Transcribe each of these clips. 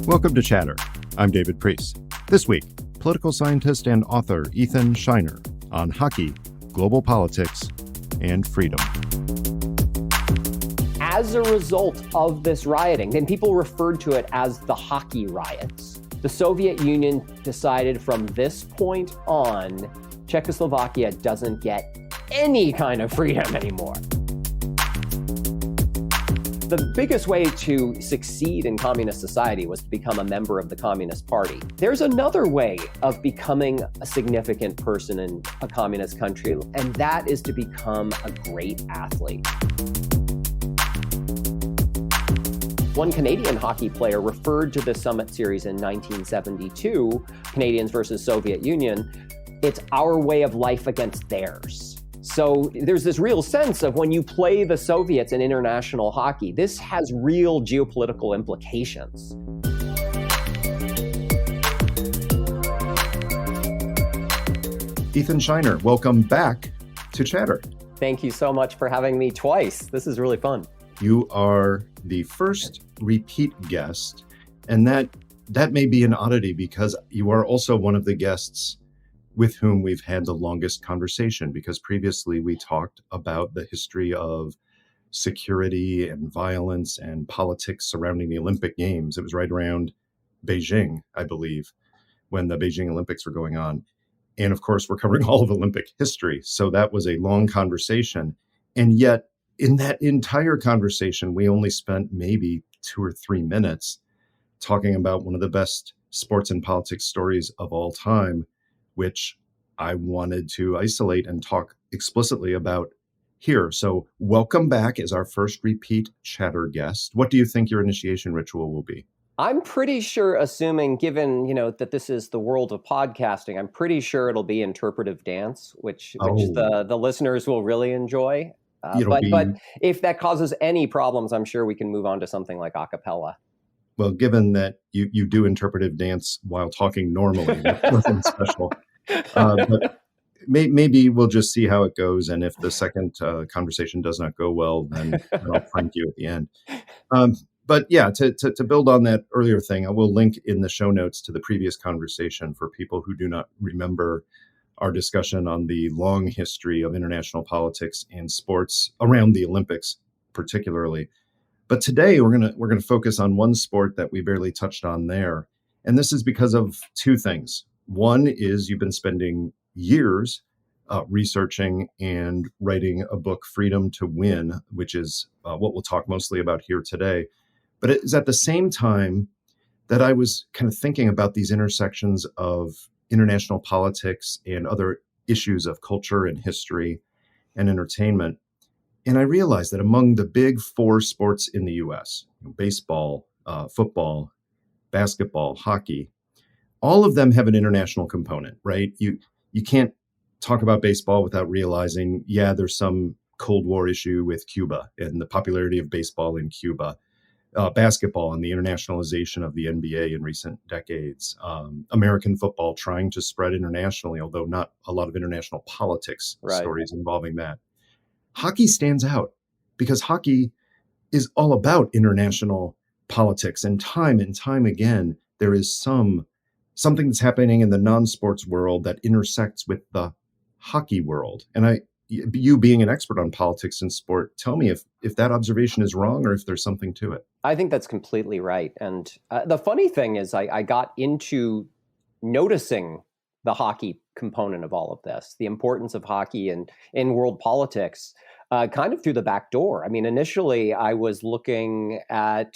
Welcome to Chatter. I'm David Priess. This week, political scientist and author Ethan Scheiner on hockey, global politics, and freedom. As a result of this rioting, and people referred to it as the hockey riots, the Soviet Union decided from this point on, Czechoslovakia doesn't get any kind of freedom anymore. The biggest way to succeed in communist society was to become a member of the Communist Party. There's another way of becoming a significant person in a communist country, and that is to become a great athlete. One Canadian hockey player referred to the Summit Series in 1972, Canadians versus Soviet Union, it's our way of life against theirs. So there's this real sense of when you play the Soviets in international hockey, this has real geopolitical implications. Ethan Scheiner, welcome back to Chatter. Thank you so much for having me twice. This is really fun. You are the first repeat guest, and that may be an oddity because you are also one of the guests with whom we've had the longest conversation, because previously we talked about the history of security and violence and politics surrounding the Olympic Games. It was right around Beijing, I believe, when the Beijing Olympics were going on. And of course, we're covering all of Olympic history. So that was a long conversation. And yet, in that entire conversation, we only spent maybe 2 or 3 minutes talking about one of the best sports and politics stories of all time, which I wanted to isolate and talk explicitly about here. So welcome back as our first repeat Chatter guest. What do you think your initiation ritual will be? I'm pretty sure, assuming, given, that this is the world of podcasting, I'm pretty sure it'll be interpretive dance, which the listeners will really enjoy. But if that causes any problems, I'm sure we can move on to something like a cappella. Well, given that you do interpretive dance while talking normally, that's nothing special. But maybe we'll just see how it goes. And if the second conversation does not go well, then I'll prank you at the end. But yeah, to build on that earlier thing, I will link in the show notes to the previous conversation for people who do not remember our discussion on the long history of international politics and sports around the Olympics, particularly. But today we're gonna focus on one sport that we barely touched on there, and this is because of two things. One is you've been spending years researching and writing a book, Freedom to Win, which is what we'll talk mostly about here today. But it is at the same time that I was kind of thinking about these intersections of international politics and other issues of culture and history and entertainment. And I realized that among the big 4 sports in the US, baseball, football, basketball, hockey, all of them have an international component, right? You can't talk about baseball without realizing, there's some Cold War issue with Cuba and the popularity of baseball in Cuba. Basketball and the internationalization of the NBA in recent decades. American football trying to spread internationally, although not a lot of international politics stories involving that. Hockey stands out because hockey is all about international politics, and time again, there is something that's happening in the non-sports world that intersects with the hockey world. And you being an expert on politics and sport, tell me if that observation is wrong or if there's something to it. I think that's completely right. And the funny thing is I got into noticing the hockey component of all of this, the importance of hockey in world politics, kind of through the back door. I mean, initially I was looking at,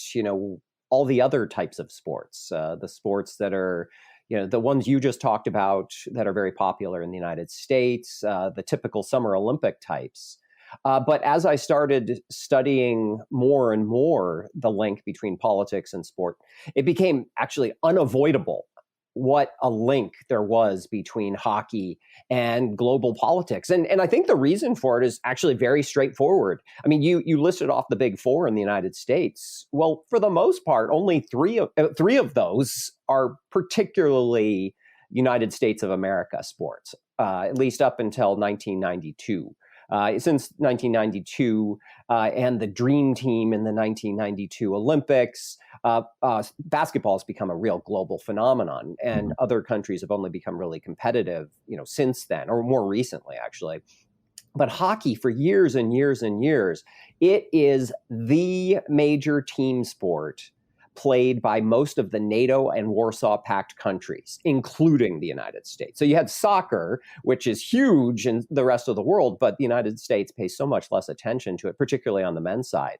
all the other types of sports, the sports that are, the ones you just talked about that are very popular in the United States, the typical Summer Olympic types. But as I started studying more and more the link between politics and sport, it became actually unavoidable what a link there was between hockey and global politics. And I think the reason for it is actually very straightforward. I mean, you listed off the big 4 in the United States. Well, for the most part, only three of those are particularly United States of America sports, at least up until 1992. since 1992, and the Dream Team in the 1992 Olympics. Basketball has become a real global phenomenon, and other countries have only become really competitive, since then, or more recently, actually. But hockey, for years and years and years, it is the major team sport played by most of the NATO and Warsaw Pact countries, including the United States. So you had soccer, which is huge in the rest of the world, but the United States pays so much less attention to it, particularly on the men's side.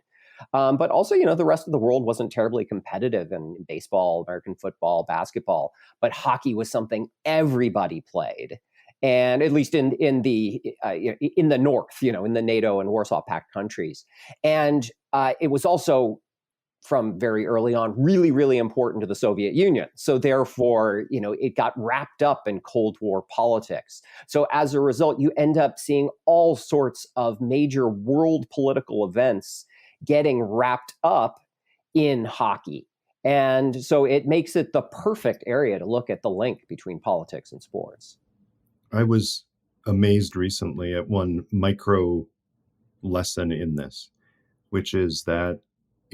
But also, the rest of the world wasn't terribly competitive in baseball, American football, basketball, but hockey was something everybody played. And at least in the north, in the NATO and Warsaw Pact countries. And it was also, from very early on, really, really important to the Soviet Union. So therefore, it got wrapped up in Cold War politics. So as a result, you end up seeing all sorts of major world political events getting wrapped up in hockey. And so it makes it the perfect area to look at the link between politics and sports. I was amazed recently at one micro lesson in this, which is that,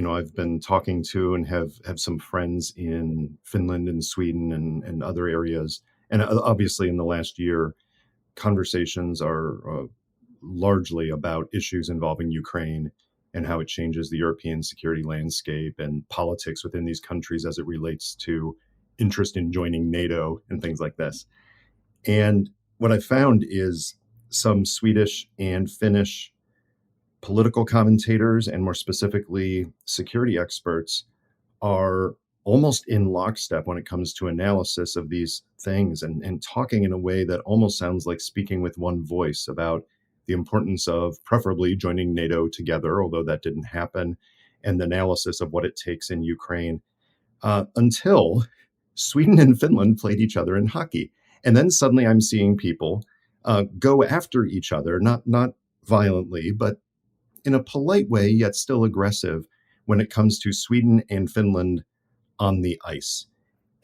I've been talking to and have some friends in Finland and Sweden and other areas. And obviously in the last year, conversations are largely about issues involving Ukraine and how it changes the European security landscape and politics within these countries as it relates to interest in joining NATO and things like this. And what I found is some Swedish and Finnish political commentators, and more specifically security experts, are almost in lockstep when it comes to analysis of these things and talking in a way that almost sounds like speaking with one voice about the importance of preferably joining NATO together, although that didn't happen, and the analysis of what it takes in Ukraine, until Sweden and Finland played each other in hockey. And then suddenly I'm seeing people go after each other, not violently, but in a polite way, yet still aggressive when it comes to Sweden and Finland on the ice.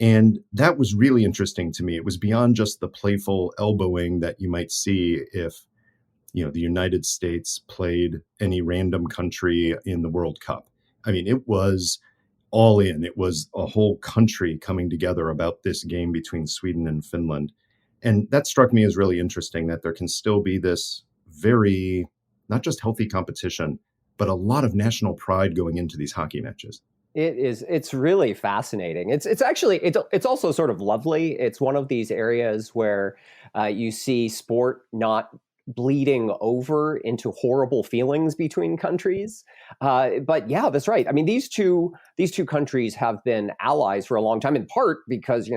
And that was really interesting to me. It was beyond just the playful elbowing that you might see if, the United States played any random country in the World Cup. I mean, it was all in. It was a whole country coming together about this game between Sweden and Finland. And that struck me as really interesting, that there can still be this very, not just healthy competition, but a lot of national pride going into these hockey matches. It's really fascinating. It's also sort of lovely. It's one of these areas where you see sport not bleeding over into horrible feelings between countries. But yeah, that's right. I mean, these two countries have been allies for a long time, in part because,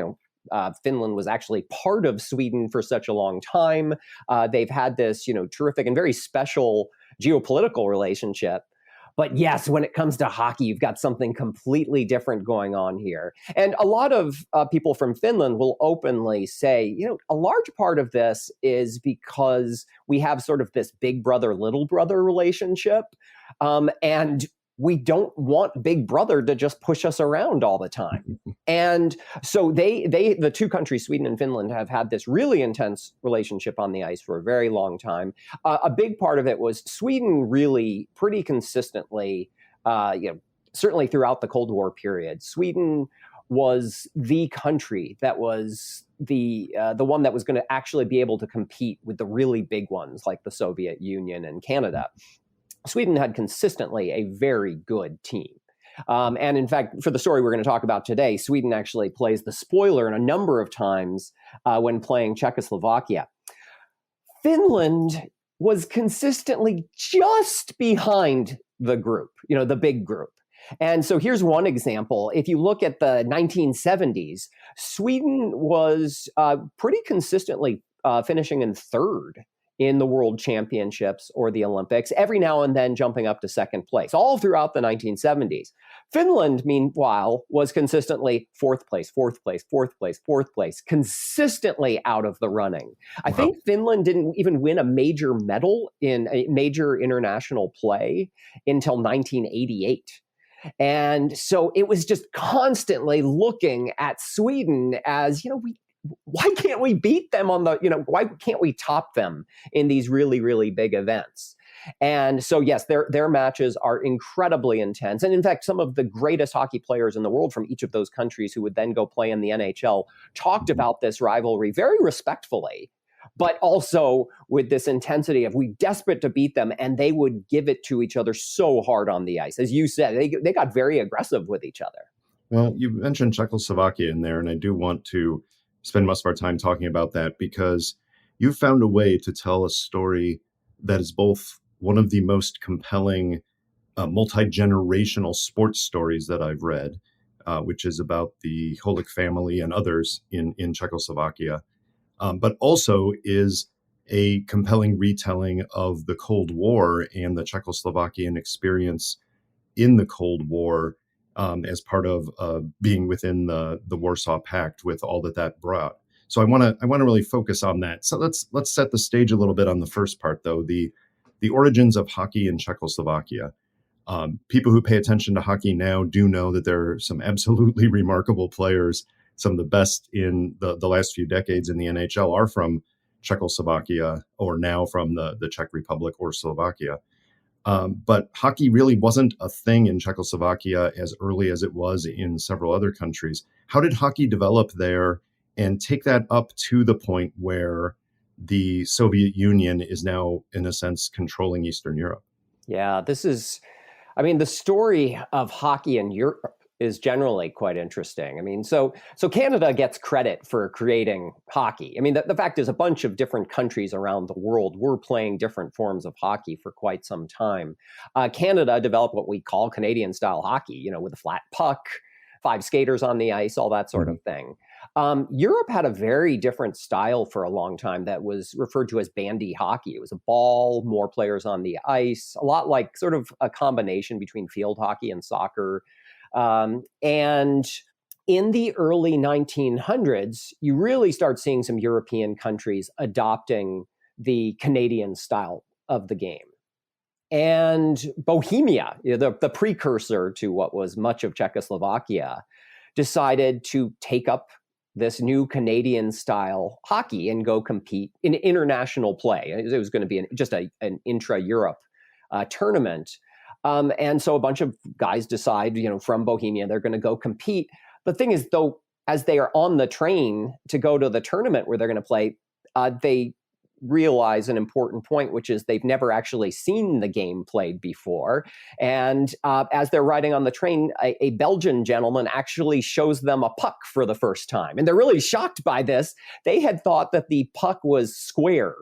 Finland was actually part of Sweden for such a long time. They've had this, terrific and very special geopolitical relationship. But yes, when it comes to hockey, you've got something completely different going on here. And a lot of people from Finland will openly say, a large part of this is because we have sort of this big brother, little brother relationship. And we don't want Big Brother to just push us around all the time. And so the two countries, Sweden and Finland, have had this really intense relationship on the ice for a very long time. A big part of it was Sweden really pretty consistently, certainly throughout the Cold War period, Sweden was the country that was the one that was going to actually be able to compete with the really big ones like the Soviet Union and Canada. Sweden had consistently a very good team. And in fact, for the story we're going to talk about today, Sweden actually plays the spoiler in a number of times when playing Czechoslovakia. Finland was consistently just behind the group, the big group. And so here's one example. If you look at the 1970s, Sweden was pretty consistently finishing in third in the World Championships or the Olympics, every now and then jumping up to second place, all throughout the 1970s. Finland, meanwhile, was consistently fourth place, consistently out of the running. I think Finland didn't even win a major medal in a major international play until 1988. And so it was just constantly looking at Sweden as, why can't we beat them on the, why can't we top them in these really, really big events? And so, yes, their matches are incredibly intense. And in fact, some of the greatest hockey players in the world from each of those countries who would then go play in the NHL talked about this rivalry very respectfully, but also with this intensity of we desperate to beat them, and they would give it to each other so hard on the ice. As you said, they got very aggressive with each other. Well, you mentioned Czechoslovakia in there, and I do want to spend most of our time talking about that because you found a way to tell a story that is both one of the most compelling multi-generational sports stories that I've read, which is about the Holik family and others in Czechoslovakia, but also is a compelling retelling of the Cold War and the Czechoslovakian experience in the Cold War as part of being within the Warsaw Pact with all that brought. So I want to really focus on that. So let's set the stage a little bit on the first part, though, the origins of hockey in Czechoslovakia. People who pay attention to hockey now do know that there are some absolutely remarkable players. Some of the best in the last few decades in the NHL are from Czechoslovakia, or now from the Czech Republic or Slovakia. But hockey really wasn't a thing in Czechoslovakia as early as it was in several other countries. How did hockey develop there and take that up to the point where the Soviet Union is now, in a sense, controlling Eastern Europe? Yeah, the story of hockey in Europe is generally quite interesting. So Canada gets credit for creating hockey. The fact is a bunch of different countries around the world were playing different forms of hockey for quite some time. Canada developed what we call Canadian style hockey, with a flat puck, 5 skaters on the ice, all that sort of thing. Europe had a very different style for a long time that was referred to as bandy hockey. It was a ball, more players on the ice, a lot like sort of a combination between field hockey and soccer. And in the early 1900s, you really start seeing some European countries adopting the Canadian style of the game. And Bohemia, the precursor to what was much of Czechoslovakia, decided to take up this new Canadian style hockey and go compete in international play. It was going to be just an intra-Europe tournament. And so a bunch of guys decide, from Bohemia, they're going to go compete. The thing is, though, as they are on the train to go to the tournament where they're going to play, they realize an important point, which is they've never actually seen the game played before. And as they're riding on the train, a Belgian gentleman actually shows them a puck for the first time. And they're really shocked by this. They had thought that the puck was square.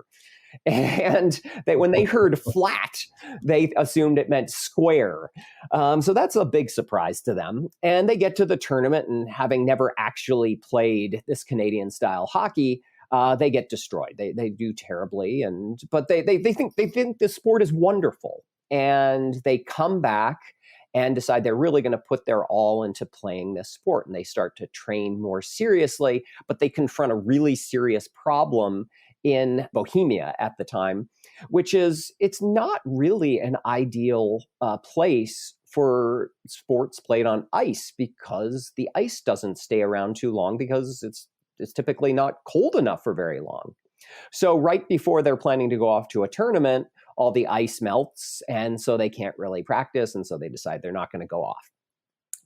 And when they heard flat, they assumed it meant square. So that's a big surprise to them. And they get to the tournament, and having never actually played this Canadian style hockey, they get destroyed. They do terribly, but they think this sport is wonderful, and they come back and decide they're really going to put their all into playing this sport, and they start to train more seriously. But they confront a really serious problem in Bohemia at the time, which is it's not really an ideal place for sports played on ice, because the ice doesn't stay around too long because it's typically not cold enough for very long. So right before they're planning to go off to a tournament, all the ice melts, and so they can't really practice, and so they decide they're not going to go off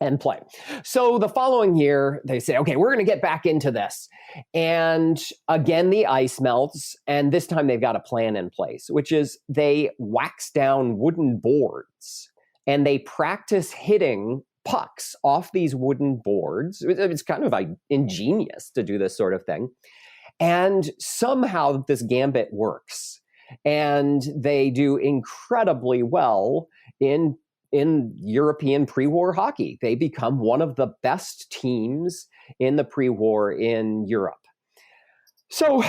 and play. So the following year, they say, okay, we're going to get back into this. And again, the ice melts, and this time they've got a plan in place, which is they wax down wooden boards, and they practice hitting pucks off these wooden boards. It's kind of like ingenious to do this sort of thing. And somehow this gambit works, and they do incredibly well in European pre-war hockey. They become one of the best teams in the pre-war in Europe. So,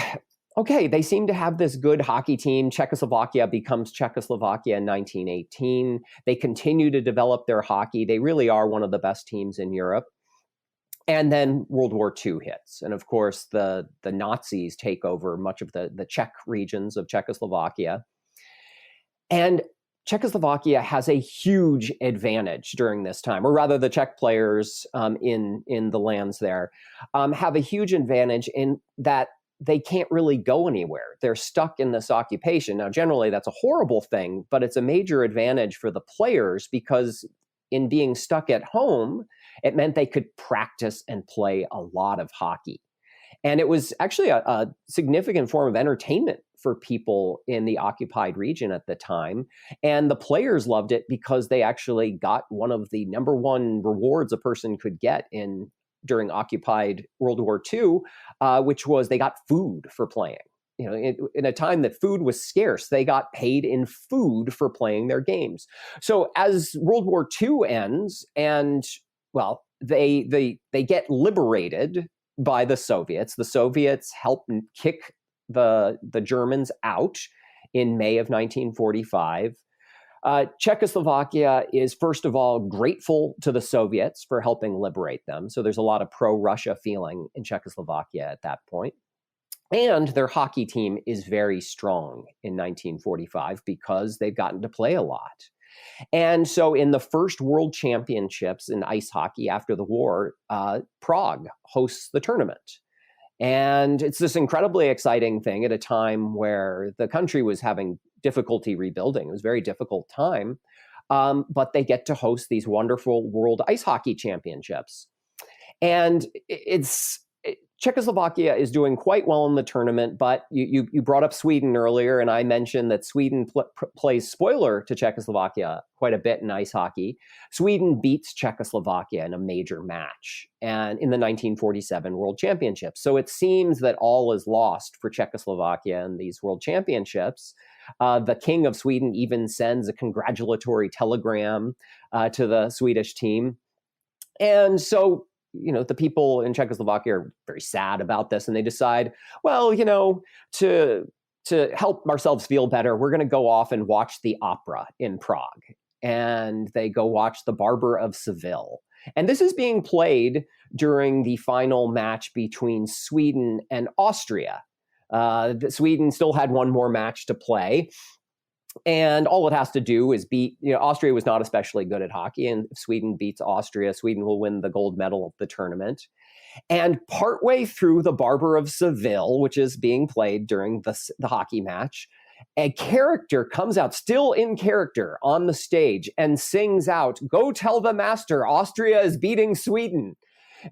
okay, they seem to have this good hockey team. Czechoslovakia becomes Czechoslovakia in 1918. They continue to develop their hockey. They really are one of the best teams in Europe. And then World War II hits. And of course, the Nazis take over much of the Czech regions of Czechoslovakia. And Czechoslovakia has a huge advantage during this time, or rather, the Czech players in the lands there have a huge advantage in that they can't really go anywhere. They're stuck in this occupation. Now, generally, that's a horrible thing, but it's a major advantage for the players because in being stuck at home, it meant they could practice and play a lot of hockey. And it was actually a significant form of entertainment for people in the occupied region at the time. And the players loved it because they actually got one of the number one rewards a person could get during occupied World War II, which was they got food for playing. In a time that food was scarce, they got paid in food for playing their games. So as World War II ends, and well, they get liberated by the Soviets. The Soviets help kick the Germans out in May of 1945. Czechoslovakia is, first of all, grateful to the Soviets for helping liberate them. So there's a lot of pro-Russia feeling in Czechoslovakia at that point. And their hockey team is very strong in 1945 because they've gotten to play a lot. And so in the first World Championships in ice hockey after the war, Prague hosts the tournament. And it's this incredibly exciting thing at a time where the country was having difficulty rebuilding. It was a very difficult time. But they get to host these wonderful World Ice Hockey Championships. And Czechoslovakia is doing quite well in the tournament, but you brought up Sweden earlier, and I mentioned that Sweden plays spoiler to Czechoslovakia quite a bit in ice hockey. Sweden beats Czechoslovakia in a major match and in the 1947 World Championships. So it seems that all is lost for Czechoslovakia in these World Championships. The King of Sweden even sends a congratulatory telegram to the Swedish team. And so the people in Czechoslovakia are very sad about this, and they decide, well, to help ourselves feel better, we're going to go off and watch the opera in Prague. And they go watch The Barber of Seville. And this is being played during the final match between Sweden and Austria. Sweden still had one more match to play. And all it has to do is beat, Austria was not especially good at hockey. And if Sweden beats Austria, Sweden will win the gold medal of the tournament. And partway through The Barber of Seville, which is being played during the hockey match, a character comes out, still in character, on the stage and sings out, "Go tell the master, Austria is beating Sweden."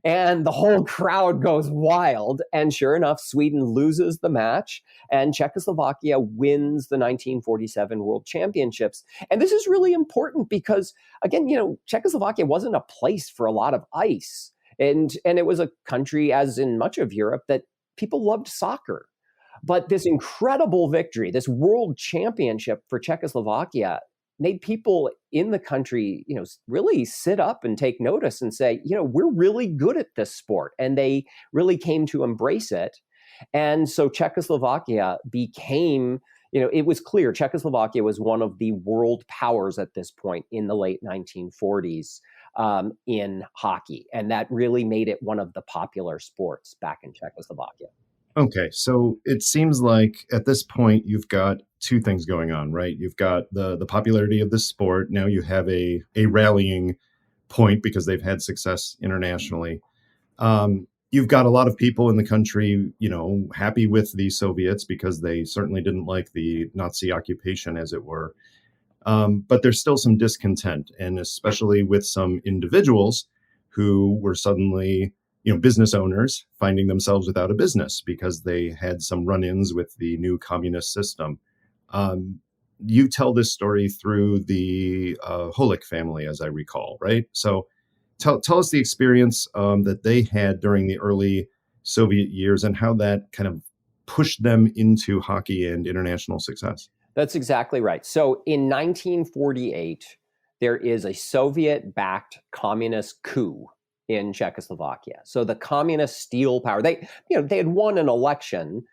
And the whole crowd goes wild. And sure enough, Sweden loses the match and Czechoslovakia wins the 1947 World Championships. And this is really important because, again, Czechoslovakia wasn't a place for a lot of ice. And it was a country, as in much of Europe, that people loved soccer. But this incredible victory, this world championship for Czechoslovakia, made people in the country, really sit up and take notice and say, we're really good at this sport. And they really came to embrace it. And so Czechoslovakia became, it was clear Czechoslovakia was one of the world powers at this point in the late 1940s in hockey. And that really made it one of the popular sports back in Czechoslovakia. Okay, so it seems like at this point you've got two things going on, right? You've got the popularity of the sport. Now you have a rallying point because they've had success internationally. You've got a lot of people in the country, happy with the Soviets because they certainly didn't like the Nazi occupation, as it were. But there's still some discontent, and especially with some individuals who were suddenly business owners finding themselves without a business because they had some run-ins with the new communist system. You tell this story through the Holik family, as I recall, right? So tell us the experience that they had during the early Soviet years and how that kind of pushed them into hockey and international success. That's exactly right. So in 1948, there is a Soviet-backed communist coup in Czechoslovakia. So the communist steal power. They had won an election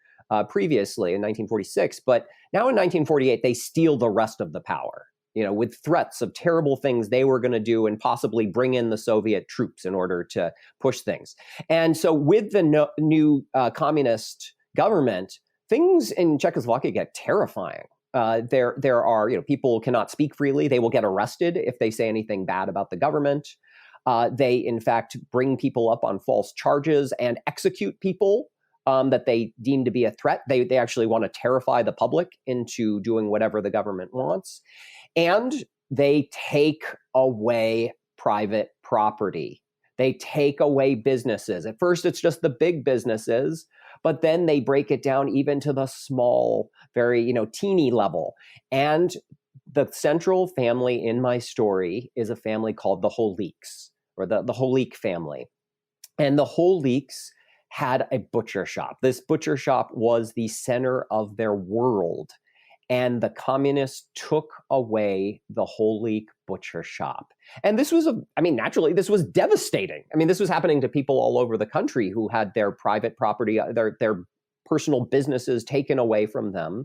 previously in 1946, but now in 1948 they steal the rest of the power. With threats of terrible things they were going to do and possibly bring in the Soviet troops in order to push things. And so with the new communist government, things in Czechoslovakia get terrifying. There are, people cannot speak freely. They will get arrested if they say anything bad about the government. They, in fact, bring people up on false charges and execute people that they deem to be a threat. They actually want to terrify the public into doing whatever the government wants. And they take away private property. They take away businesses. At first, it's just the big businesses, but then they break it down even to the small, very, teeny level. And the central family in my story is a family called the Holeeks, or the Holeek family. And the Holeeks had a butcher shop. This butcher shop was the center of their world. And the communists took away the Holeek butcher shop. And this was, naturally, this was devastating. This was happening to people all over the country who had their private property, their personal businesses taken away from them.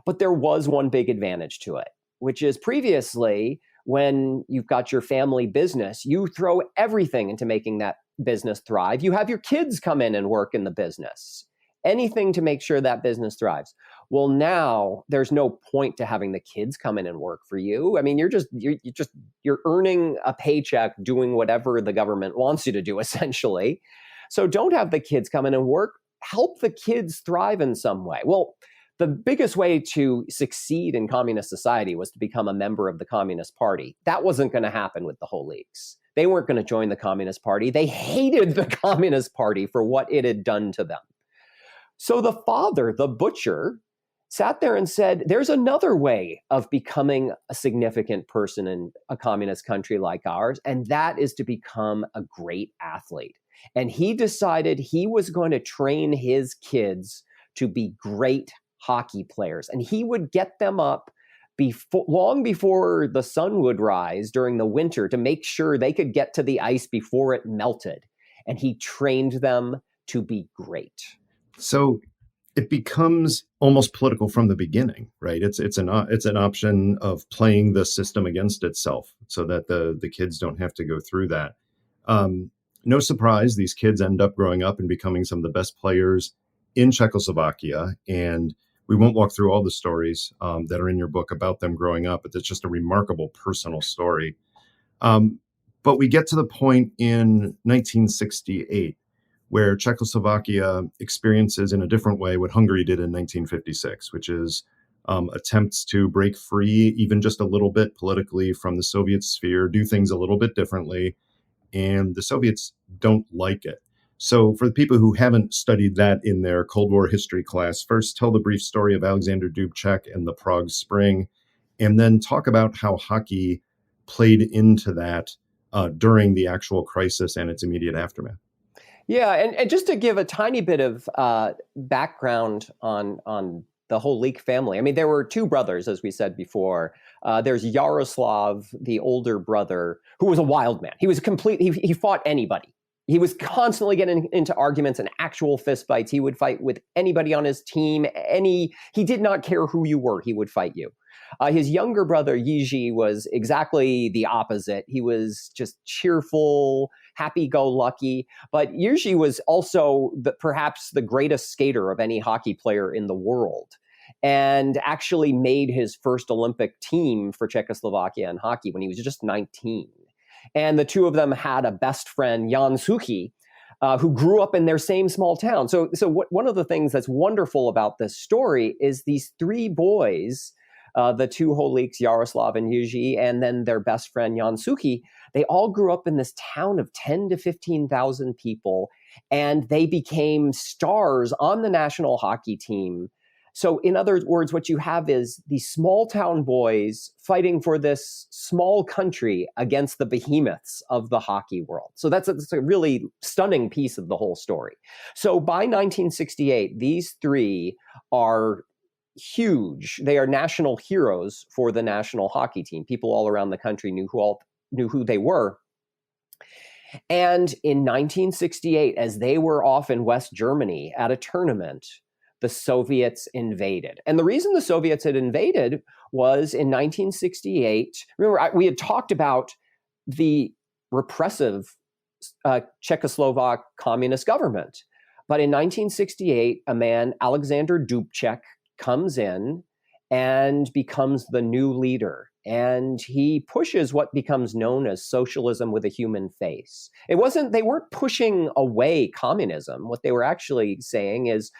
But there was one big advantage to it, which is previously, when you've got your family business, you throw everything into making that business thrive. You have your kids come in and work in the business. Anything to make sure that business thrives. Well, now there's no point to having the kids come in and work for you. You're earning a paycheck doing whatever the government wants you to do, essentially. So don't have the kids come in and work. Help the kids thrive in some way. Well, the biggest way to succeed in communist society was to become a member of the Communist Party. That wasn't going to happen with the Holeeks. They weren't going to join the Communist Party. They hated the Communist Party for what it had done to them. So the father, the butcher, sat there and said, there's another way of becoming a significant person in a communist country like ours, and that is to become a great athlete. And he decided he was going to train his kids to be great hockey players. And he would get them up long before the sun would rise during the winter to make sure they could get to the ice before it melted. And he trained them to be great. So it becomes almost political from the beginning, right? It's an option of playing the system against itself so that the kids don't have to go through that. No surprise, these kids end up growing up and becoming some of the best players in Czechoslovakia. And we won't walk through all the stories that are in your book about them growing up, but it's just a remarkable personal story. But we get to the point in 1968 where Czechoslovakia experiences in a different way what Hungary did in 1956, which is attempts to break free even just a little bit politically from the Soviet sphere, do things a little bit differently, and the Soviets don't like it. So for the people who haven't studied that in their Cold War history class, first tell the brief story of Alexander Dubček and the Prague Spring, and then talk about how hockey played into that during the actual crisis and its immediate aftermath. Yeah, and just to give a tiny bit of background on the Holeek family. There were two brothers, as we said before. There's Yaroslav, the older brother, who was a wild man. He was he fought anybody. He was constantly getting into arguments and actual fistfights. He would fight with anybody on his team. He did not care who you were. He would fight you. His younger brother, Jiří, was exactly the opposite. He was just cheerful, happy-go-lucky. But Jiří was also perhaps the greatest skater of any hockey player in the world, and actually made his first Olympic team for Czechoslovakia in hockey when he was just 19. And the two of them had a best friend, Jan Suchy, who grew up in their same small town. So one of the things that's wonderful about this story is these three boys, the two Holeeks, Yaroslav and Jiří, and then their best friend, Jan Suchy, they all grew up in this town of 10 to 15,000 people, and they became stars on the national hockey team. So in other words, what you have is these small town boys fighting for this small country against the behemoths of the hockey world. So that's a really stunning piece of the whole story. So by 1968, these three are huge. They are national heroes for the national hockey team. People all around the country knew who they were. And in 1968, as they were off in West Germany at a tournament, the Soviets invaded. And the reason the Soviets had invaded was in 1968. Remember, we had talked about the repressive Czechoslovak communist government. But in 1968, a man, Alexander Dubček, comes in and becomes the new leader. And he pushes what becomes known as socialism with a human face. They weren't pushing away communism. What they were actually saying is,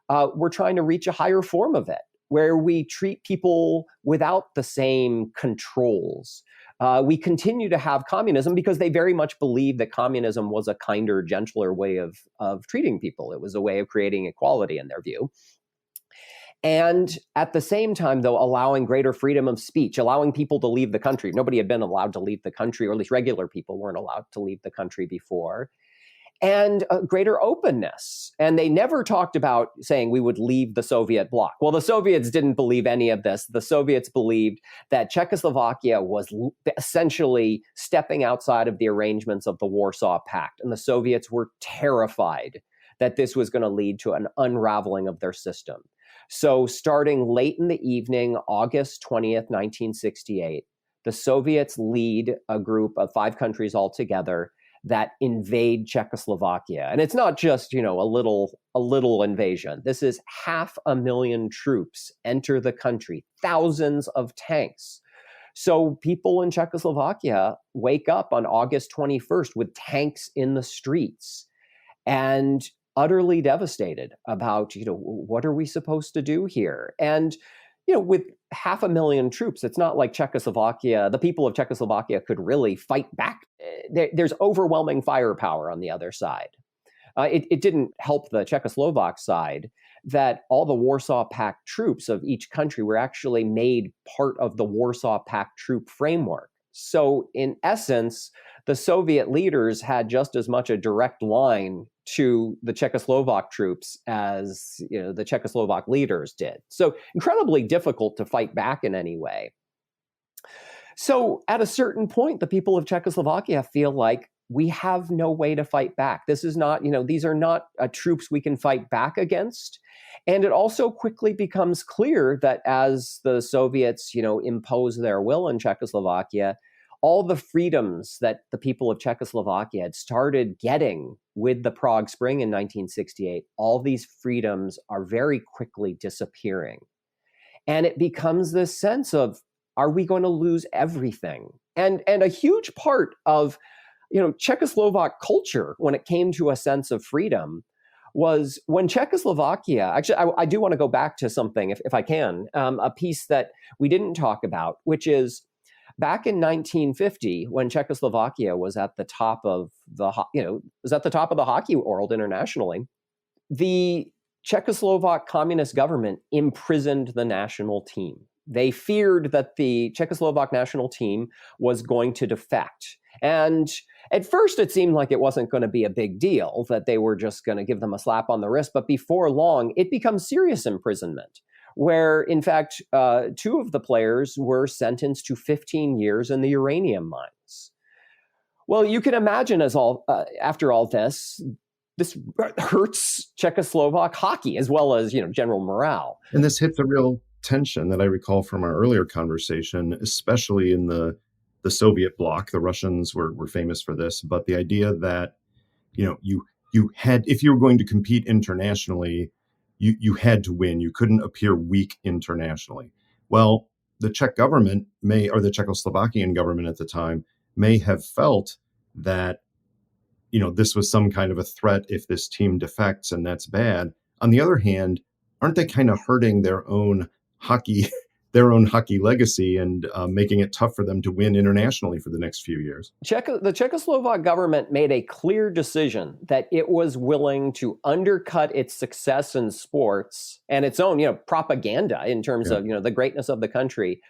we're trying to reach a higher form of it, where we treat people without the same controls. We continue to have communism because they very much believed that communism was a kinder, gentler way of treating people. It was a way of creating equality in their view. And at the same time, though, allowing greater freedom of speech, allowing people to leave the country. Nobody had been allowed to leave the country, or at least regular people weren't allowed to leave the country before. And greater openness. And they never talked about saying we would leave the Soviet bloc. Well, the Soviets didn't believe any of this. The Soviets believed that Czechoslovakia was essentially stepping outside of the arrangements of the Warsaw Pact. And the Soviets were terrified that this was going to lead to an unraveling of their system. So starting late in the evening, August 20th, 1968, the Soviets lead a group of 5 countries altogether that invade Czechoslovakia. And it's not just, a little invasion. This is 500,000 troops enter the country, thousands of tanks. So people in Czechoslovakia wake up on August 21st with tanks in the streets and utterly devastated about, what are we supposed to do here? And, with 500,000 troops, it's not like the people of Czechoslovakia could really fight back. There's overwhelming firepower on the other side. It didn't help the Czechoslovak side that all the Warsaw Pact troops of each country were actually made part of the Warsaw Pact troop framework. So in essence, the Soviet leaders had just as much a direct line to the Czechoslovak troops as the Czechoslovak leaders did. So incredibly difficult to fight back in any way. So at a certain point, the people of Czechoslovakia feel like we have no way to fight back. This is not, these are not troops we can fight back against. And it also quickly becomes clear that as the Soviets, impose their will in Czechoslovakia, all the freedoms that the people of Czechoslovakia had started getting with the Prague Spring in 1968, all these freedoms are very quickly disappearing. And it becomes this sense of, are we going to lose everything? And a huge part of, Czechoslovak culture when it came to a sense of freedom was when Czechoslovakia, actually, I do want to go back to something, if I can, a piece that we didn't talk about, which is back in 1950, when Czechoslovakia was at the top of the hockey world internationally, the Czechoslovak communist government imprisoned the national team. They feared that the Czechoslovak national team was going to defect. And at first, it seemed like it wasn't going to be a big deal, that they were just going to give them a slap on the wrist. But before long, it becomes serious imprisonment, where, in fact, 2 of the players were sentenced to 15 years in the uranium mines. Well, you can imagine after all this hurts Czechoslovak hockey as well as, general morale. And this hits a real tension that I recall from our earlier conversation, especially in the Soviet bloc. The Russians were famous for this, but the idea that, you had, if you were going to compete internationally, you had to win. You couldn't appear weak internationally. Well, the Czech government or the Czechoslovakian government at the time may have felt that, this was some kind of a threat if this team defects, and that's bad. On the other hand, aren't they kind of hurting their own hockey legacy and making it tough for them to win internationally for the next few years? The Czechoslovak government made a clear decision that it was willing to undercut its success in sports and its own, propaganda in terms of, the greatness of the country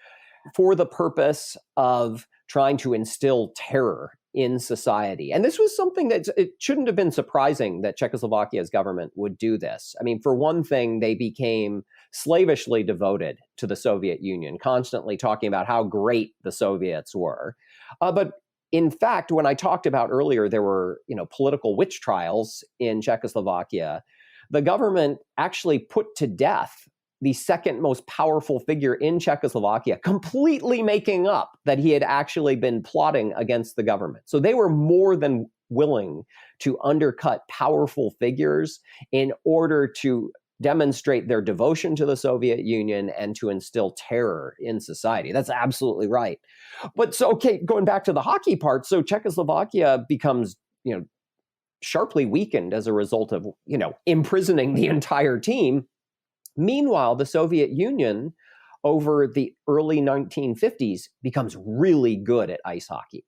for the purpose of trying to instill terror in society. And this was something that it shouldn't have been surprising that Czechoslovakia's government would do this. I mean, for one thing, they became slavishly devoted to the Soviet Union, constantly talking about how great the Soviets were. But in fact, when I talked about earlier, there were, political witch trials in Czechoslovakia, the government actually put to death the second most powerful figure in Czechoslovakia, completely making up that he had actually been plotting against the government. So they were more than willing to undercut powerful figures in order to demonstrate their devotion to the Soviet Union and to instill terror in society. That's absolutely right. But so, okay, going back to the hockey part, so Czechoslovakia becomes, sharply weakened as a result of, imprisoning the entire team. Meanwhile, the Soviet Union over the early 1950s becomes really good at ice hockey.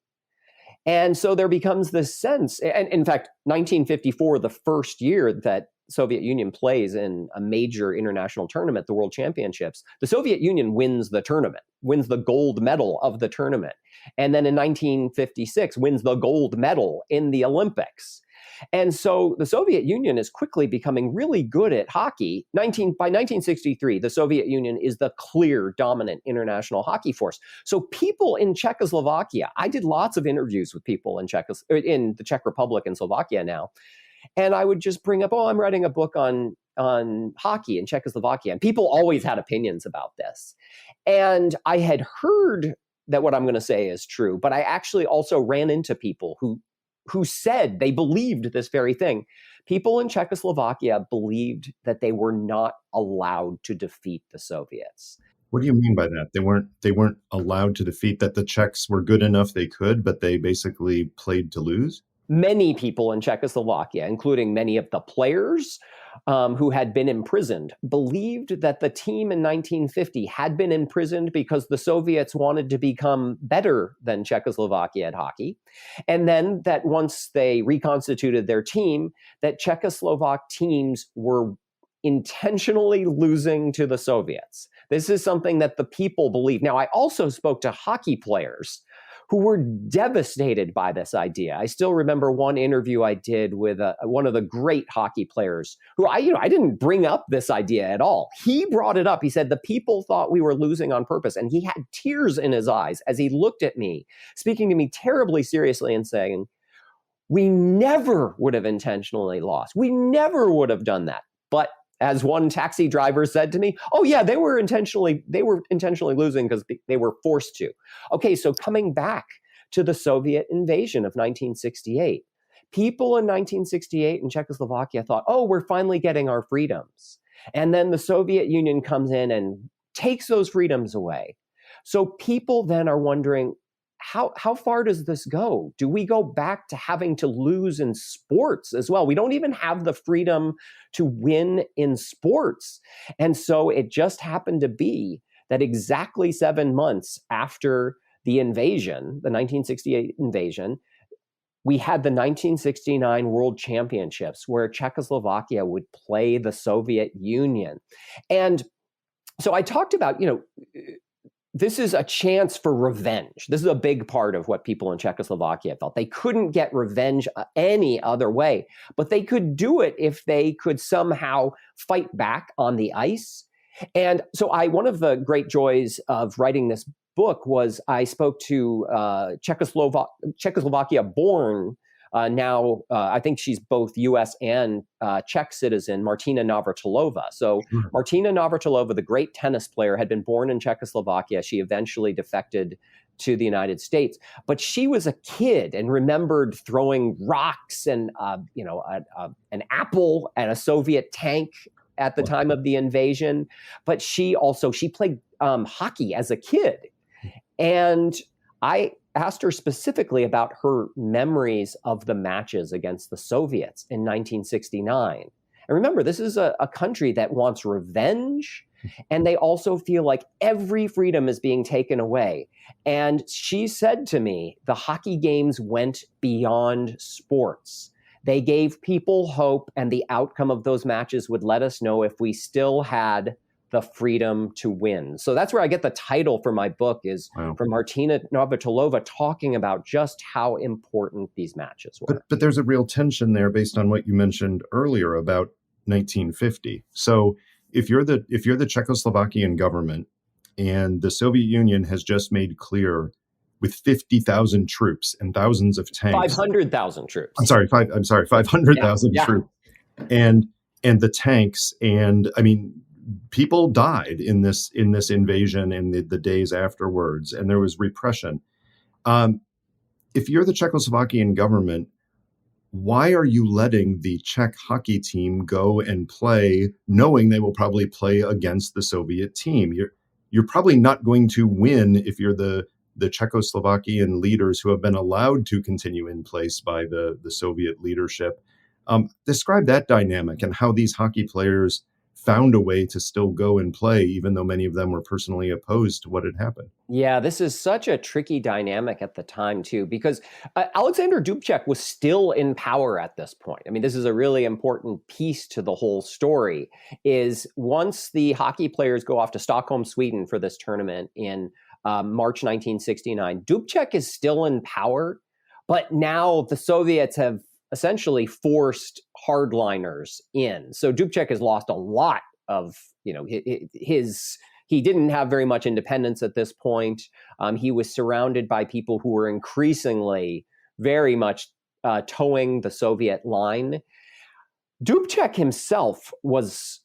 And so there becomes this sense, and in fact, 1954, the first year that Soviet Union plays in a major international tournament, the World Championships, the Soviet Union wins the tournament, wins the gold medal of the tournament. And then in 1956, wins the gold medal in the Olympics. And so the Soviet Union is quickly becoming really good at hockey. By 1963, the Soviet Union is the clear dominant international hockey force. So people in Czechoslovakia, I did lots of interviews with people in the Czech Republic and Slovakia now. And I would just bring up, I'm writing a book on hockey in Czechoslovakia. And people always had opinions about this. And I had heard that what I'm going to say is true, but I actually also ran into people who said they believed this very thing. People in Czechoslovakia believed that they were not allowed to defeat the Soviets. What do you mean by that? They weren't allowed to defeat, that the Czechs were good enough they could, but they basically played to lose? Many people in Czechoslovakia, including many of the players who had been imprisoned, believed that the team in 1950 had been imprisoned because the Soviets wanted to become better than Czechoslovakia at hockey. And then that once they reconstituted their team, that Czechoslovak teams were intentionally losing to the Soviets. This is something that the people believe. Now, I also spoke to hockey players who were devastated by this idea. I still remember one interview I did with one of the great hockey players who I didn't bring up this idea at all. He brought it up. He said the people thought we were losing on purpose. And he had tears in his eyes as he looked at me, speaking to me terribly seriously and saying, we never would have intentionally lost. We never would have done that. But as one taxi driver said to me, oh yeah, they were intentionally losing because they were forced to. Okay, so coming back to the Soviet invasion of 1968, people in 1968 in Czechoslovakia thought, oh, we're finally getting our freedoms. And then the Soviet Union comes in and takes those freedoms away. So people then are wondering, how far does this go? Do we go back to having to lose in sports as well? We don't even have the freedom to win in sports. And so it just happened to be that exactly 7 months after the invasion, the 1968 invasion, we had the 1969 World Championships where Czechoslovakia would play the Soviet Union. And so I talked about, this is a chance for revenge. This is a big part of what people in Czechoslovakia felt. They couldn't get revenge any other way, but they could do it if they could somehow fight back on the ice. And so one of the great joys of writing this book was I spoke to Czechoslovakia-born, I think she's both U.S. and Czech citizen, Martina Navratilova. So Martina Navratilova, the great tennis player, had been born in Czechoslovakia. She eventually defected to the United States. But she was a kid and remembered throwing rocks and an apple at a Soviet tank at the time of the invasion. But she played hockey as a kid. And I asked her specifically about her memories of the matches against the Soviets in 1969. And remember, this is a country that wants revenge, and they also feel like every freedom is being taken away. And she said to me, the hockey games went beyond sports. They gave people hope, and the outcome of those matches would let us know if we still had the freedom to win. So that's where I get the title for my book is from Martina Navratilova talking about just how important these matches were. But there's a real tension there based on what you mentioned earlier about 1950. So if you're the Czechoslovakian government and the Soviet Union has just made clear with 50,000 troops and thousands of tanks, 500,000 troops. I'm sorry, 500,000 troops, and the tanks, and I mean, people died in this invasion and the days afterwards, and there was repression. If you're the Czechoslovakian government, why are you letting the Czech hockey team go and play, knowing they will probably play against the Soviet team? You're probably not going to win if you're the Czechoslovakian leaders who have been allowed to continue in place by the Soviet leadership. Describe that dynamic and how these hockey players found a way to still go and play, even though many of them were personally opposed to what had happened. Yeah, this is such a tricky dynamic at the time, too, because Alexander Dubček was still in power at this point. I mean, this is a really important piece to the whole story, is once the hockey players go off to Stockholm, Sweden for this tournament in March 1969, Dubček is still in power, but now the Soviets have essentially forced hardliners in. So Dubček has lost a lot of, he didn't have very much independence at this point. He was surrounded by people who were increasingly very much towing the Soviet line. Dubček himself was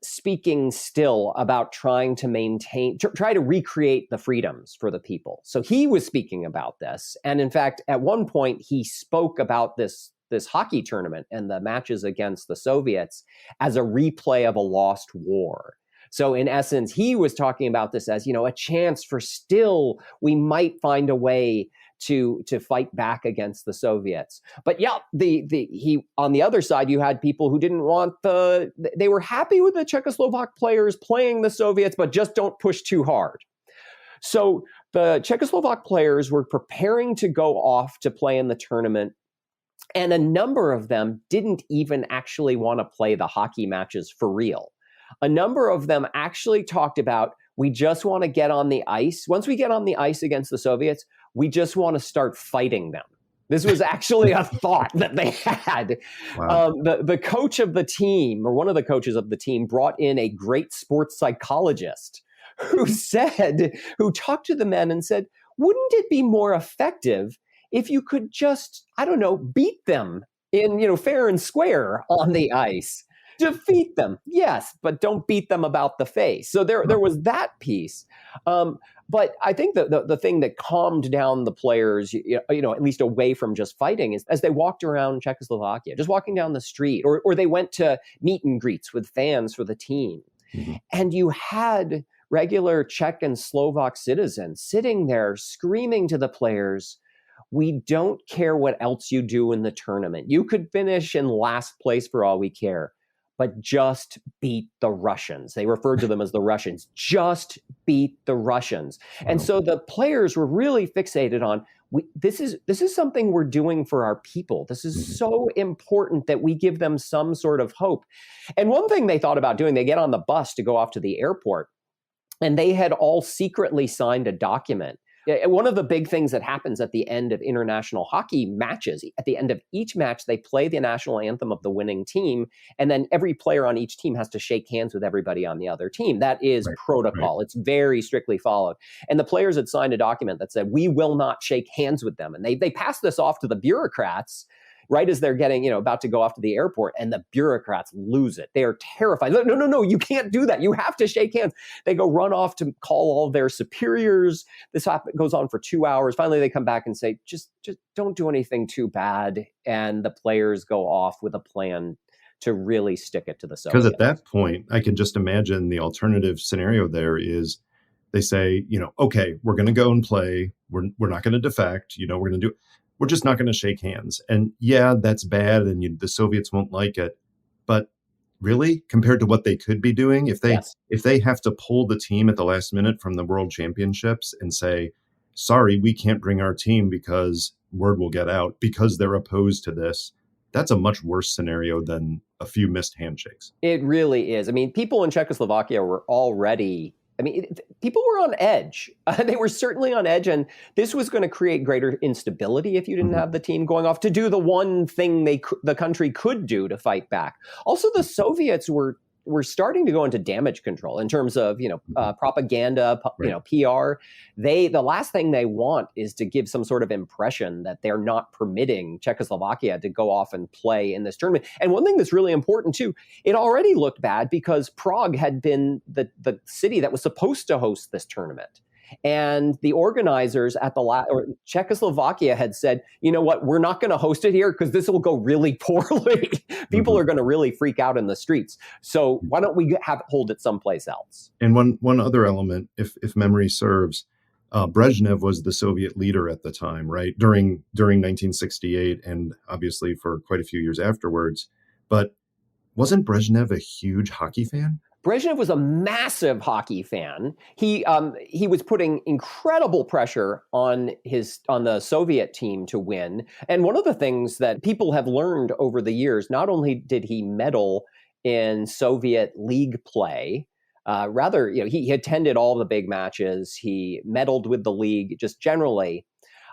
speaking still about trying to try to recreate the freedoms for the people. So he was speaking about this. And in fact, at one point, he spoke about this hockey tournament and the matches against the Soviets as a replay of a lost war. So in essence, he was talking about this as, a chance for still we might find a way to fight back against the Soviets. But yeah, he on the other side, you had people who didn't want they were happy with the Czechoslovak players playing the Soviets, but just don't push too hard. So the Czechoslovak players were preparing to go off to play in the tournament. And a number of them didn't even actually want to play the hockey matches for real. A number of them actually talked about, we just want to get on the ice. Once we get on the ice against the Soviets, we just want to start fighting them. This was actually a thought that they had. Wow. The coach of the team, or one of the coaches of the team, brought in a great sports psychologist who talked to the men and said, wouldn't it be more effective if you could just, beat them in, fair and square on the ice? Defeat them, yes, but don't beat them about the face. So there was that piece. But I think the thing that calmed down the players, at least away from just fighting, is as they walked around Czechoslovakia, just walking down the street, or they went to meet and greets with fans for the team. Mm-hmm. And you had regular Czech and Slovak citizens sitting there screaming to the players, we don't care what else you do in the tournament. You could finish in last place for all we care, but just beat the Russians. They referred to them as the Russians. Just beat the Russians. Wow. And so the players were really fixated on, this is something we're doing for our people. This is so important that we give them some sort of hope. And one thing they thought about doing, they get on the bus to go off to the airport, and they had all secretly signed a document. One of the big things that happens at the end of international hockey matches, at the end of each match, they play the national anthem of the winning team, and then every player on each team has to shake hands with everybody on the other team. That is protocol. Right. It's very strictly followed. And the players had signed a document that said, we will not shake hands with them. And they passed this off to the bureaucrats right as they're getting, about to go off to the airport, and the bureaucrats lose it. They are terrified. No, you can't do that. You have to shake hands. They go run off to call all their superiors. This goes on for 2 hours. Finally, they come back and say, just don't do anything too bad. And the players go off with a plan to really stick it to the Soviets. Because at that point, I can just imagine the alternative scenario there is they say, okay, we're going to go and play. We're not going to defect. We're going to do. We're just not going to shake hands. And yeah, that's bad. And the Soviets won't like it. But really, compared to what they could be doing, if they have to pull the team at the last minute from the World Championships and say, sorry, we can't bring our team because word will get out because they're opposed to this, that's a much worse scenario than a few missed handshakes. It really is. I mean, people in Czechoslovakia were already... people were on edge. They were certainly on edge, and this was going to create greater instability if you didn't have the team going off to do the one thing the country could do to fight back. Also, the Soviets were starting to go into damage control in terms of propaganda, PR. The last thing they want is to give some sort of impression that they're not permitting Czechoslovakia to go off and play in this tournament. And one thing that's really important too, it already looked bad because Prague had been the city that was supposed to host this tournament. And the organizers at or Czechoslovakia had said, you know what, we're not going to host it here because this will go really poorly. People are going to really freak out in the streets. So why don't we hold it someplace else? And one other element, if memory serves, Brezhnev was the Soviet leader at the time, right? During 1968, and obviously for quite a few years afterwards. But wasn't Brezhnev a huge hockey fan? Brezhnev was a massive hockey fan. He was putting incredible pressure on the Soviet team to win. And one of the things that people have learned over the years, not only did he medal in Soviet league play, rather, he attended all the big matches. He medaled with the league just generally.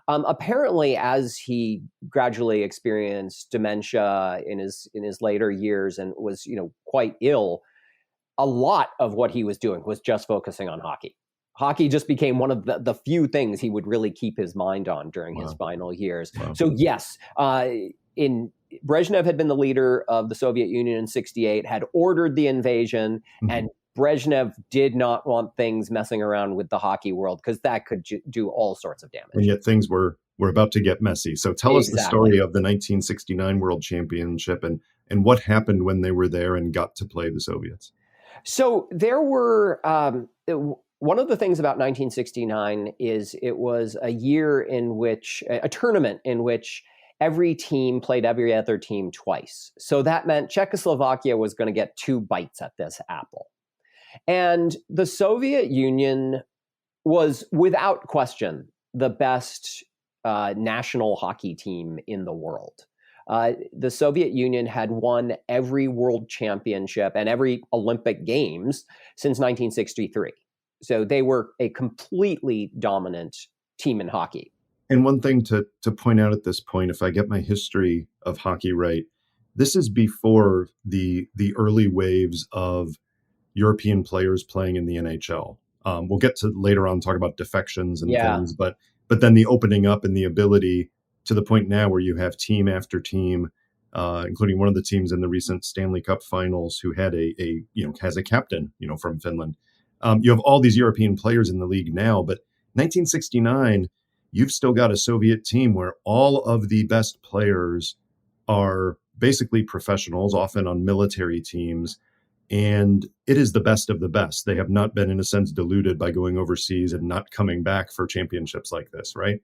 Apparently, as he gradually experienced dementia in his later years and was quite ill, a lot of what he was doing was just focusing on hockey. Hockey just became one of the few things he would really keep his mind on during his final years. Wow. So yes, Brezhnev had been the leader of the Soviet Union in 68, had ordered the invasion, and Brezhnev did not want things messing around with the hockey world because that could do all sorts of damage. And yet things were about to get messy. So tell us the story of the 1969 World Championship and what happened when they were there and got to play the Soviets. So there were, one of the things about 1969 is it was a year a tournament in which every team played every other team twice. So that meant Czechoslovakia was going to get 2 bites at this apple. And the Soviet Union was, without question, the best national hockey team in the world. The Soviet Union had won every world championship and every Olympic Games since 1963. So they were a completely dominant team in hockey. And one thing to point out at this point, if I get my history of hockey right, this is before the early waves of European players playing in the NHL. We'll get to later on talk about defections and things, but then the opening up and the ability to the point now where you have team after team, including one of the teams in the recent Stanley Cup Finals who had has a captain, from Finland. You have all these European players in the league now, but 1969, you've still got a Soviet team where all of the best players are basically professionals, often on military teams. And it is the best of the best. They have not been, in a sense, diluted by going overseas and not coming back for championships like this, right?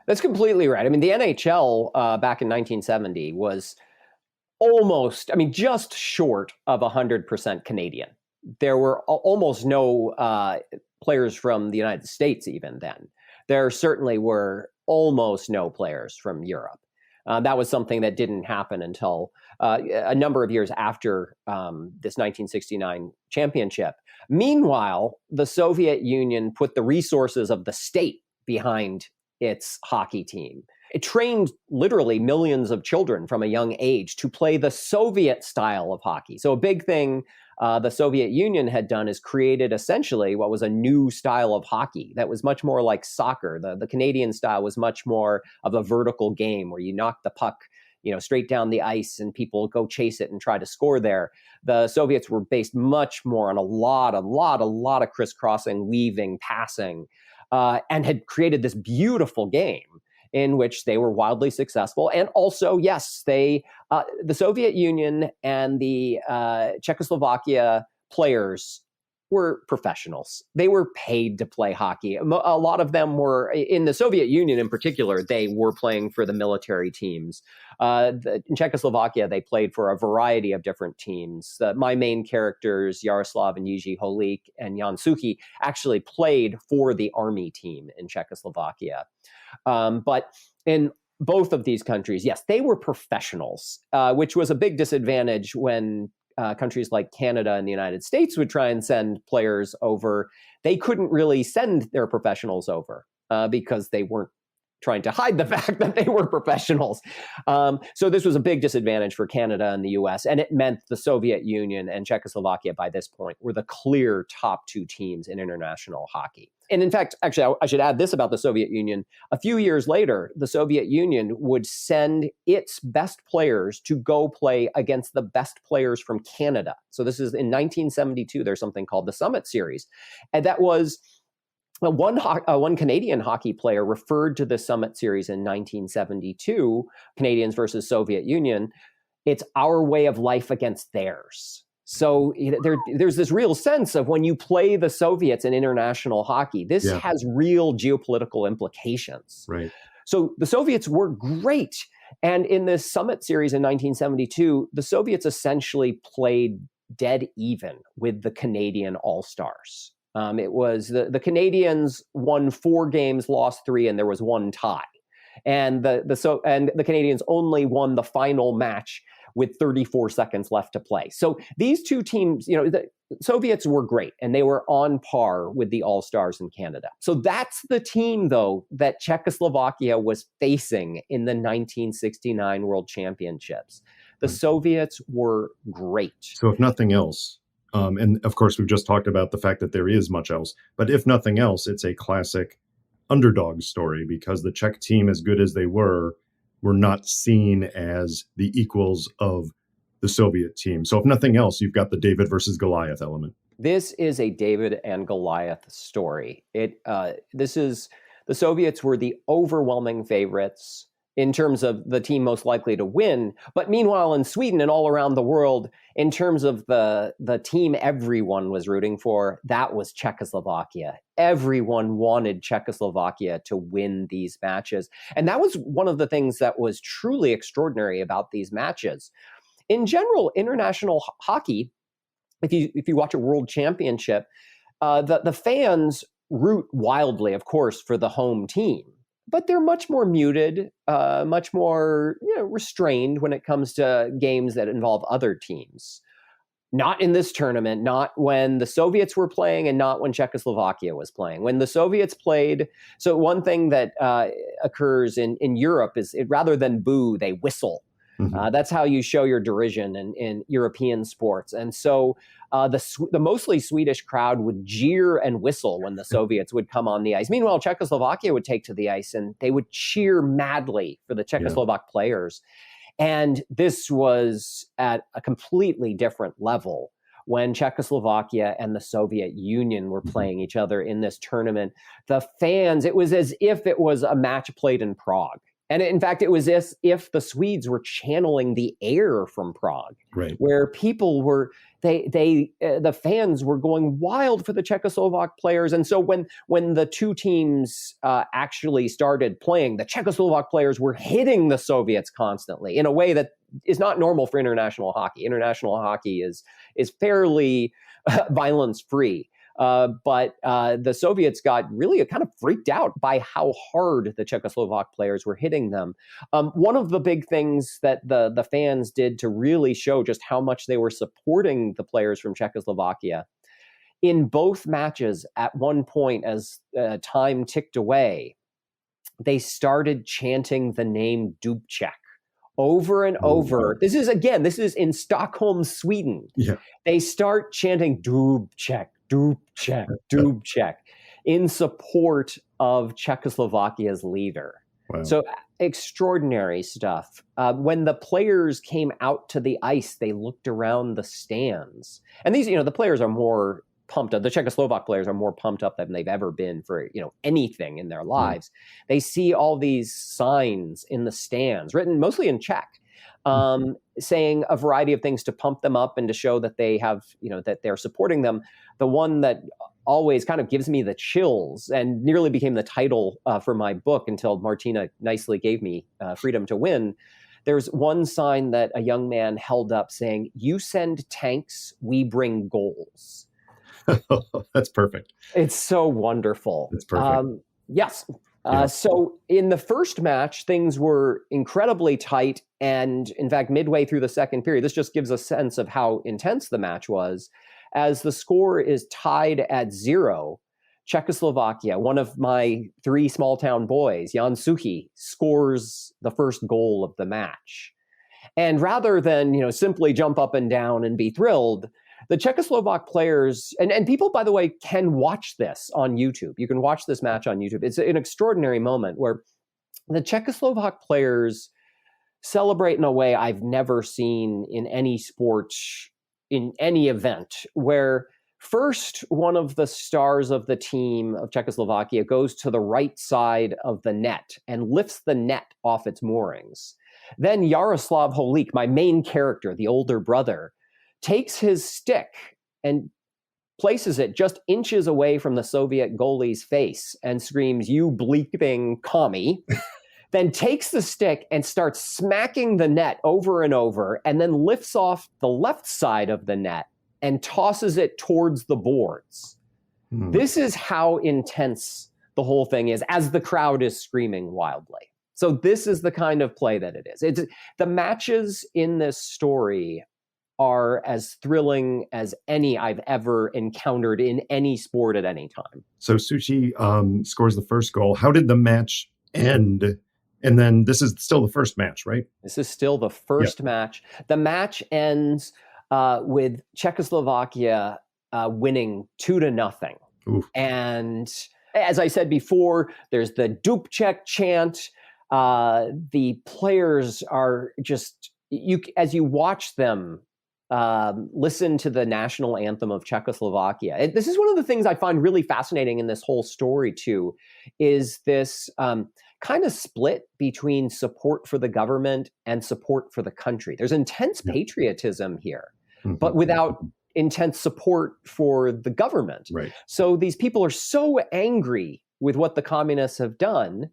That's completely right. I mean, the NHL back in 1970 was almost, just short of 100% Canadian. There were almost no players from the United States even then. There certainly were almost no players from Europe. That was something that didn't happen until a number of years after this 1969 championship. Meanwhile, the Soviet Union put the resources of the state behind its hockey team. It trained literally millions of children from a young age to play the Soviet style of hockey. So a big thing the Soviet Union had done is created essentially what was a new style of hockey that was much more like soccer. The Canadian style was much more of a vertical game where you knock the puck straight down the ice and people go chase it and try to score there. The Soviets were based much more on a lot of crisscrossing, weaving, passing, and had created this beautiful game in which they were wildly successful. And also, yes, the Soviet Union and the Czechoslovakia players were professionals. They were paid to play hockey. A lot of them were, in the Soviet Union in particular, they were playing for the military teams. In Czechoslovakia, they played for a variety of different teams. My main characters, Yaroslav and Jiří Holík and Jan Suchy, actually played for the army team in Czechoslovakia. But in both of these countries, yes, they were professionals, which was a big disadvantage when countries like Canada and the United States would try and send players over. They couldn't really send their professionals over because they weren't trying to hide the fact that they were professionals. So this was a big disadvantage for Canada and the US, and it meant the Soviet Union and Czechoslovakia by this point were the clear top 2 teams in international hockey. And in fact, actually, I should add this about the Soviet Union. A few years later, the Soviet Union would send its best players to go play against the best players from Canada. So this is in 1972, there's something called the Summit Series. And that was One Canadian hockey player referred to the Summit Series in 1972, Canadians versus Soviet Union. It's our way of life against theirs. So there's this real sense of when you play the Soviets in international hockey, this Yeah. has real geopolitical implications. Right. So the Soviets were great. And in this Summit Series in 1972, the Soviets essentially played dead even with the Canadian All-Stars. It was the Canadians won 4 games, lost 3, and there was 1 tie. And the Canadians only won the final match with 34 seconds left to play. So these two teams, the Soviets were great, and they were on par with the All-Stars in Canada. So that's the team, though, that Czechoslovakia was facing in the 1969 World Championships. The Soviets were great. So if nothing else, and of course we've just talked about the fact that there is much else, but if nothing else, it's a classic underdog story because the Czech team, as good as they were not seen as the equals of the Soviet team. So if nothing else, you've got the David versus Goliath element. This is a David and Goliath story. The Soviets were the overwhelming favorites in terms of the team most likely to win. But meanwhile, in Sweden and all around the world, in terms of the team everyone was rooting for, that was Czechoslovakia. Everyone wanted Czechoslovakia to win these matches. And that was one of the things that was truly extraordinary about these matches. In general, international hockey, if you watch a world championship, the fans root wildly, of course, for the home team. But they're much more muted, much more restrained when it comes to games that involve other teams. Not in this tournament, not when the Soviets were playing and not when Czechoslovakia was playing. When the Soviets played, so one thing that occurs in Europe is rather than boo, they whistle. Mm-hmm. That's how you show your derision in European sports. And so the mostly Swedish crowd would jeer and whistle when the Soviets would come on the ice. Meanwhile, Czechoslovakia would take to the ice and they would cheer madly for the Czechoslovak players. And this was at a completely different level when Czechoslovakia and the Soviet Union were playing each other in this tournament. The fans, it was as if it was a match played in Prague. And in fact, it was as if the Swedes were channeling the air from Prague, right, where people were, the fans were going wild for the Czechoslovak players. And so when the two teams actually started playing, the Czechoslovak players were hitting the Soviets constantly in a way that is not normal for international hockey. International hockey is fairly violence-free. But the Soviets got really kind of freaked out by how hard the Czechoslovak players were hitting them. One of the big things that the fans did to really show just how much they were supporting the players from Czechoslovakia, in both matches, at one point as time ticked away, they started chanting the name Dubček over and over. This is in Stockholm, Sweden. Yeah. They start chanting Dubček, Dubček, Dubček in support of Czechoslovakia's leader. Wow. So extraordinary stuff. When the players came out to the ice, they looked around the stands. And these, the players are more pumped up. The Czechoslovak players are more pumped up than they've ever been for, anything in their lives. They see all these signs in the stands, written mostly in Czech, saying a variety of things to pump them up and to show that they have, that they're supporting them. The one that always kind of gives me the chills and nearly became the title for my book until Martina nicely gave me freedom to win. There's one sign that a young man held up saying, "You send tanks, we bring goals." That's perfect. It's so wonderful. It's perfect. Yes. So in the first match, things were incredibly tight. And in fact, midway through the second period, this just gives a sense of how intense the match was. As the score is tied at 0, Czechoslovakia, one of my 3 small town boys, Jan Suchy, scores the first goal of the match. And rather than, simply jump up and down and be thrilled, the Czechoslovak players, and people, by the way, can watch this on YouTube. You can watch this match on YouTube. It's an extraordinary moment where the Czechoslovak players celebrate in a way I've never seen in any sport, in any event, where First, one of the stars of the team of Czechoslovakia goes to the right side of the net and lifts the net off its moorings. Then Yaroslav Holik, my main character, the older brother, takes his stick and places it just inches away from the Soviet goalie's face and screams, "You bleeping commie." Then takes the stick and starts smacking the net over and over, and then lifts off the left side of the net and tosses it towards the boards. This is how intense the whole thing is as the crowd is screaming wildly. So this is the kind of play that it is. The matches in this story are as thrilling as any I've ever encountered in any sport at any time. So Suchi scores the first goal. How did the match end? And then this is still the first match, right? This is still the first match. The match ends with Czechoslovakia winning 2-0. Oof. And as I said before, there's the Dubček chant. The players are just, as you watch them listen to the national anthem of Czechoslovakia. This is one of the things I find really fascinating in this whole story too, is this kind of split between support for the government and support for the country. There's intense patriotism here, but without intense support for the government. Right. So these people are so angry with what the communists have done,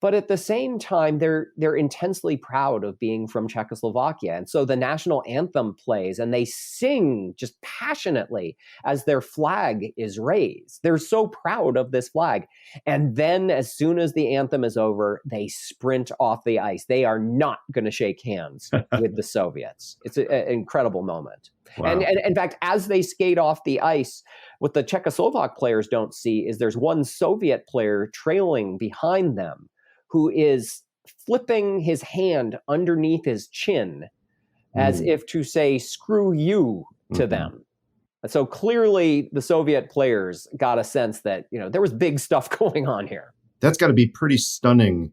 but at the same time, they're intensely proud of being from Czechoslovakia. And so the national anthem plays and they sing just passionately as their flag is raised. They're so proud of this flag. And then as soon as the anthem is over, they sprint off the ice. They are not going to shake hands with the Soviets. It's an incredible moment. Wow. And in fact, as they skate off the ice, what the Czechoslovak players don't see is there's one Soviet player trailing behind them who is flipping his hand underneath his chin as if to say, "Screw you" to them. So clearly the Soviet players got a sense that, there was big stuff going on here. That's got to be pretty stunning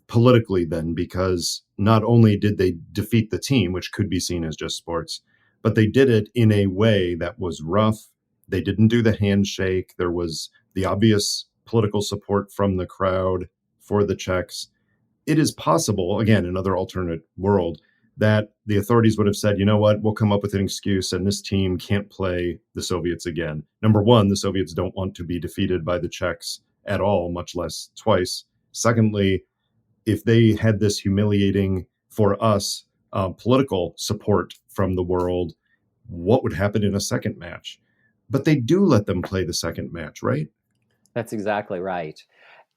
politically then, because not only did they defeat the team, which could be seen as just sports, but they did it in a way that was rough. They didn't do the handshake. There was the obvious political support from the crowd for the Czechs. It is possible, again, another alternate world, that the authorities would have said, you know what, we'll come up with an excuse and this team can't play the Soviets again. Number one, the Soviets don't want to be defeated by the Czechs at all, much less twice. Secondly, if they had this humiliating, for us, political support from the world, what would happen in a second match? But they do let them play the second match, right? That's exactly right.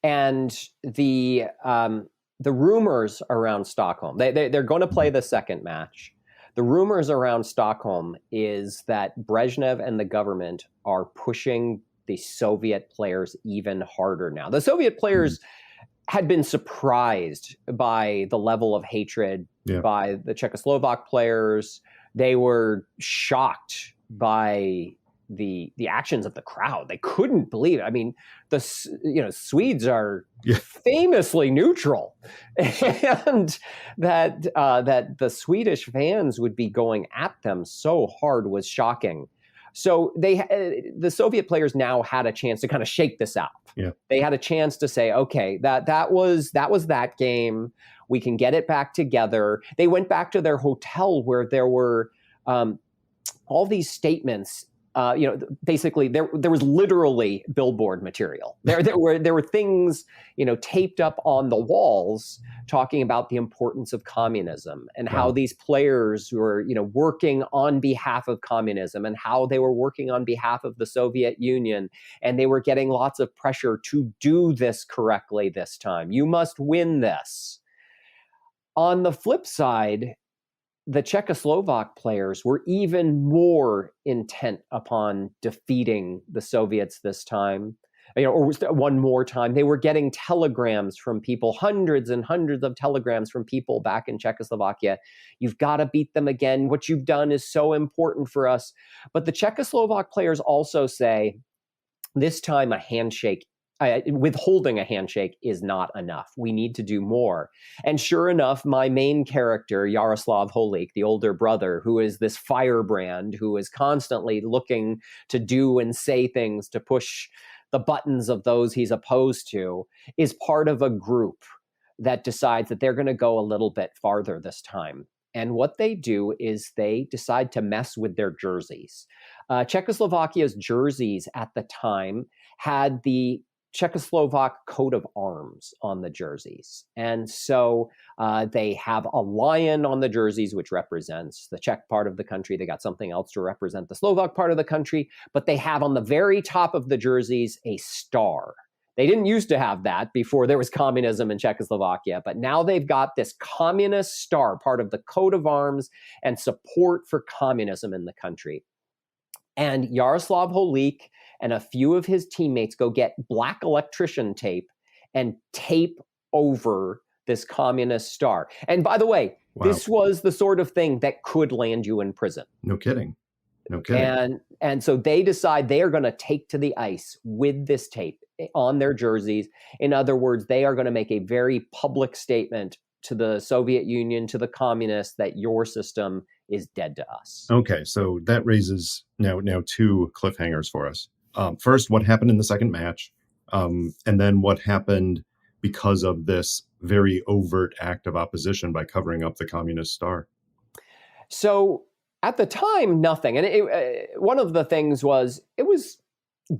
And the rumors around Stockholm, they're going to play the second match. The rumors around Stockholm is that Brezhnev and the government are pushing the Soviet players even harder now. The Soviet players had been surprised by the level of hatred by the Czechoslovak players. They were shocked by the actions of the crowd. They couldn't believe it. I mean, the Swedes are famously neutral, and that the Swedish fans would be going at them so hard was shocking. So the Soviet players now had a chance to kind of shake this out. Yeah. They had a chance to say, okay, that was that game. We can get it back together. They went back to their hotel where there were all these statements. Basically there was literally billboard material. There were things, taped up on the walls talking about the importance of communism and how these players were, working on behalf of communism and how they were working on behalf of the Soviet Union. And they were getting lots of pressure to do this correctly this time. You must win this. On the flip side, the Czechoslovak players were even more intent upon defeating the Soviets this time, or one more time. They were getting telegrams from people, hundreds and hundreds of telegrams from people back in Czechoslovakia. You've got to beat them again. What you've done is so important for us. But the Czechoslovak players also say, this time a handshake withholding a handshake is not enough. We need to do more. And sure enough, my main character, Yaroslav Holik, the older brother, who is this firebrand, who is constantly looking to do and say things to push the buttons of those he's opposed to, is part of a group that decides that they're going to go a little bit farther this time. And what they do is they decide to mess with their jerseys. Czechoslovakia's jerseys at the time had the Czechoslovak coat of arms on the jerseys. And so they have a lion on the jerseys, which represents the Czech part of the country. They got something else to represent the Slovak part of the country, but they have on the very top of the jerseys a star. They didn't used to have that before there was communism in Czechoslovakia, but now they've got this communist star, part of the coat of arms and support for communism in the country. And Yaroslav Holik and a few of his teammates go get black electrician tape and tape over this communist star. And by the way, this was the sort of thing that could land you in prison. No kidding. No kidding. And so they decide they are going to take to the ice with this tape on their jerseys. In other words, they are going to make a very public statement to the Soviet Union, to the communists, that your system is dead to us. Okay, so that raises now two cliffhangers for us. First, what happened in the second match, and then what happened because of this very overt act of opposition by covering up the communist star. So at the time, nothing. And one of the things was, it was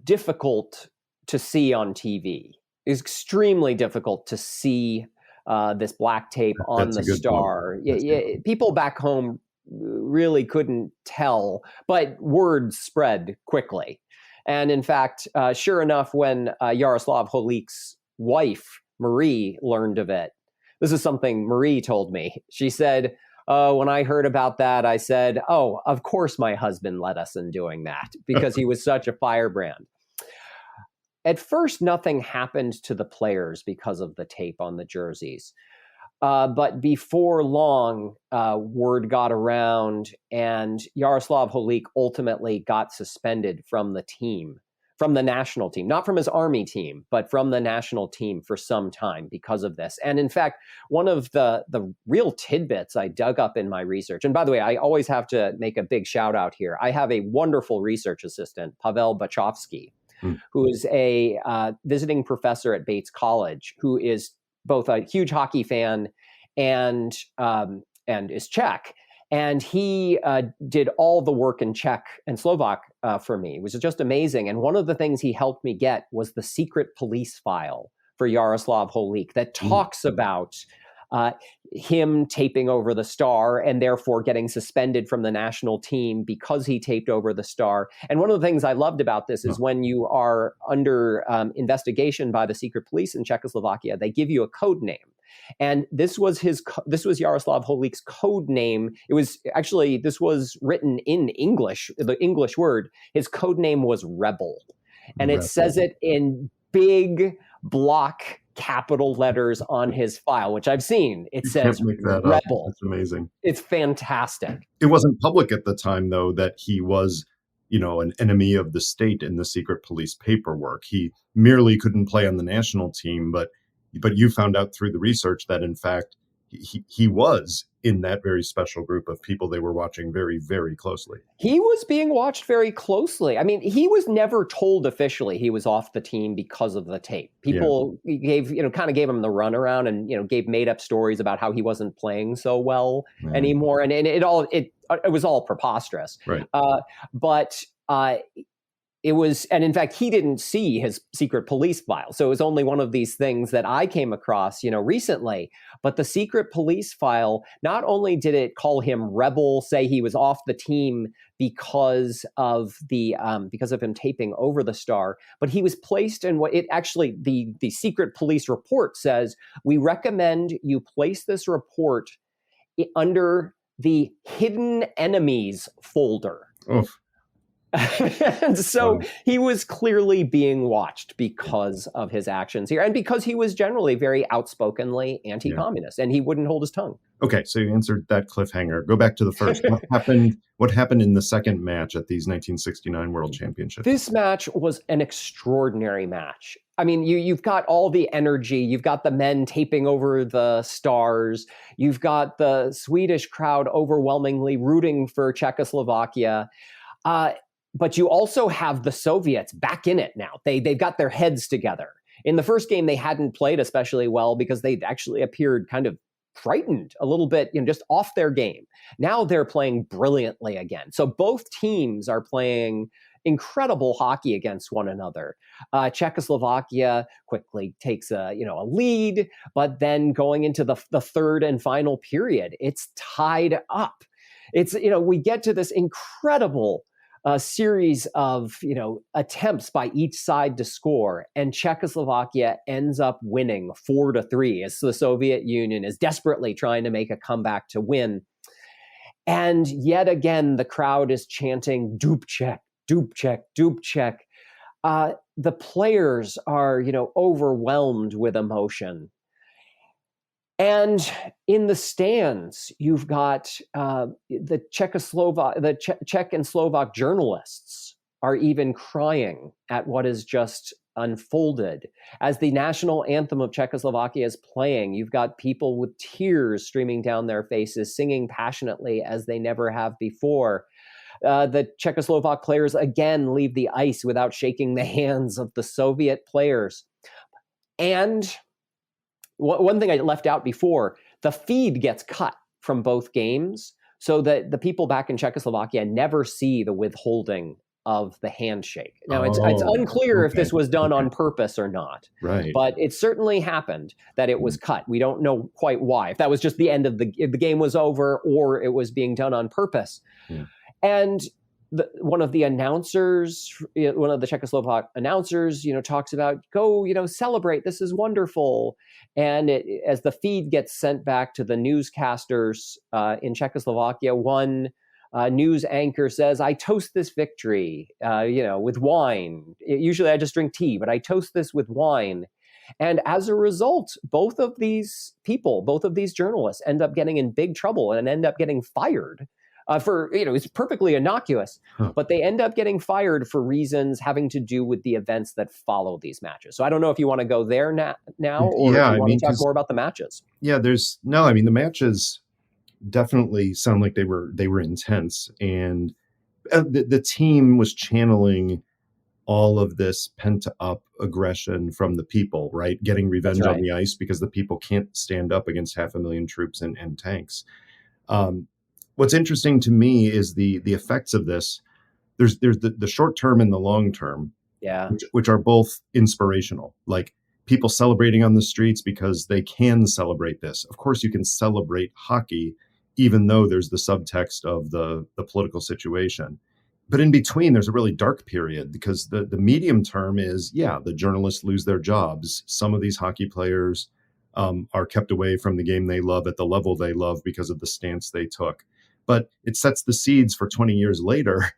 difficult to see on TV. It was extremely difficult to see this black tape on the star. People back home really couldn't tell, but word spread quickly. And in fact, sure enough, when Yaroslav Holik's wife, Marie, learned of it, this is something Marie told me. She said, when I heard about that, I said, oh, of course my husband led us in doing that, because he was such a firebrand. At first, nothing happened to the players because of the tape on the jerseys. But before long, word got around, and Yaroslav Holik ultimately got suspended from the team, from the national team, not from his army team, but from the national team for some time because of this. And in fact, one of the real tidbits I dug up in my research, and by the way, I always have to make a big shout out here. I have a wonderful research assistant, Pavel Bachovsky, who is a visiting professor at Bates College, who is both a huge hockey fan and is Czech. And he did all the work in Czech and Slovak for me, which is just amazing. And one of the things he helped me get was the secret police file for Yaroslav Holik that talks about him taping over the star and therefore getting suspended from the national team because he taped over the star. And one of the things I loved about this is when you are under investigation by the secret police in Czechoslovakia, they give you a code name. And this was Yaroslav Holik's code name. This was written in English, the English word. His code name was Rebel. And it says it in big block capital letters on his file, which I've seen. It says Rebel. That's amazing. It's fantastic. It wasn't public at the time, though, that he was, an enemy of the state in the secret police paperwork. He merely couldn't play on the national team, but you found out through the research that, in fact, he was in that very special group of people they were watching very, very closely. He was being watched very closely. I mean, he was never told officially he was off the team because of the tape. People gave him the runaround and, gave made up stories about how he wasn't playing so well anymore. And it was all preposterous. Right. It was, and in fact, he didn't see his secret police file. So it was only one of these things that I came across, recently. But the secret police file, not only did it call him rebel, say he was off the team because of him taping over the star, but he was placed in what it actually, the secret police report says, we recommend you place this report under the hidden enemies folder. Oof. And so Wow. he was clearly being watched because of his actions here, and because he was generally very outspokenly Yeah. anti-communist, and he wouldn't hold his tongue. Okay, so you answered that cliffhanger. Go back to the first. What happened? What happened in the second match at these 1969 World Championships? This match was an extraordinary match. I mean, you've got all the energy. You've got the men taping over the stars. You've got the Swedish crowd overwhelmingly rooting for Czechoslovakia. But you also have the Soviets back in it now. They've got their heads together. In the first game, they hadn't played especially well because they'd actually appeared kind of frightened a little bit, just off their game. Now they're playing brilliantly again. So both teams are playing incredible hockey against one another. Czechoslovakia quickly takes a lead, but then going into the third and final period, it's tied up. It's we get to this incredible series of attempts by each side to score, and Czechoslovakia ends up winning 4-3 as the Soviet Union is desperately trying to make a comeback to win. And yet again, the crowd is chanting Dubček, Dubček, Dubček. The players are overwhelmed with emotion. And in the stands, you've got the Czech and Slovak journalists are even crying at what is just unfolded. As the national anthem of Czechoslovakia is playing, you've got people with tears streaming down their faces, singing passionately as they never have before. The Czechoslovak players again leave the ice without shaking the hands of the Soviet players. And one thing I left out before, the feed gets cut from both games so that the people back in Czechoslovakia never see the withholding of the handshake. Now, it's unclear if this was done on purpose or not. Right. But it certainly happened that it was cut. We don't know quite why, if that was just the end of the game was over or it was being done on purpose. Yeah. And one of the Czechoslovak announcers, talks about, go, celebrate. This is wonderful. And as the feed gets sent back to the newscasters in Czechoslovakia, one news anchor says, I toast this victory, with wine. Usually I just drink tea, but I toast this with wine. And as a result, both of these journalists end up getting in big trouble and end up getting fired. It's perfectly innocuous, but they end up getting fired for reasons having to do with the events that follow these matches. So I don't know if you want to go there now or if you want to talk more about the matches. Yeah, the matches definitely sound like they were intense, and the team was channeling all of this pent up aggression from the people, right? Getting revenge on the ice because the people can't stand up against 500,000 troops and tanks. What's interesting to me is the effects of this. There's the short term and the long term, which are both inspirational. Like people celebrating on the streets because they can celebrate this. Of course, you can celebrate hockey, even though there's the subtext of the political situation. But in between, there's a really dark period because the medium term is, the journalists lose their jobs. Some of these hockey players are kept away from the game they love at the level they love because of the stance they took. But it sets the seeds for 20 years later.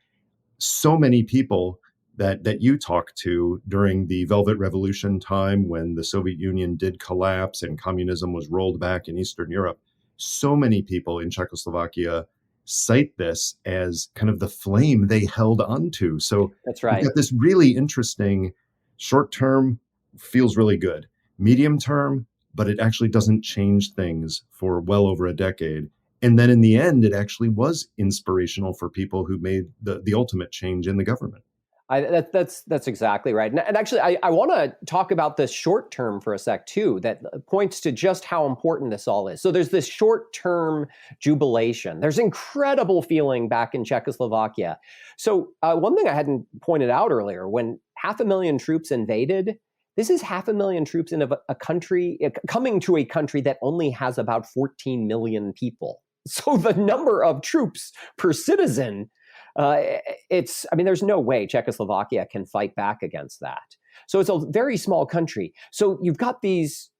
So many people that you talked to during the Velvet Revolution time when the Soviet Union did collapse and communism was rolled back in Eastern Europe, so many people in Czechoslovakia cite this as kind of the flame they held onto. So that's right. You've got this really interesting short term, feels really good. Medium term, but it actually doesn't change things for well over a decade. And then in the end, it actually was inspirational for people who made the ultimate change in the government. That's exactly right. And actually, I want to talk about this short term for a sec, too, that points to just how important this all is. So there's this short term jubilation. There's incredible feeling back in Czechoslovakia. So one thing I hadn't pointed out earlier, when 500,000 troops invaded, this is 500,000 troops in a country, coming to a country that only has about 14 million people. So the number of troops per citizen, there's no way Czechoslovakia can fight back against that. So it's a very small country. So you've got these,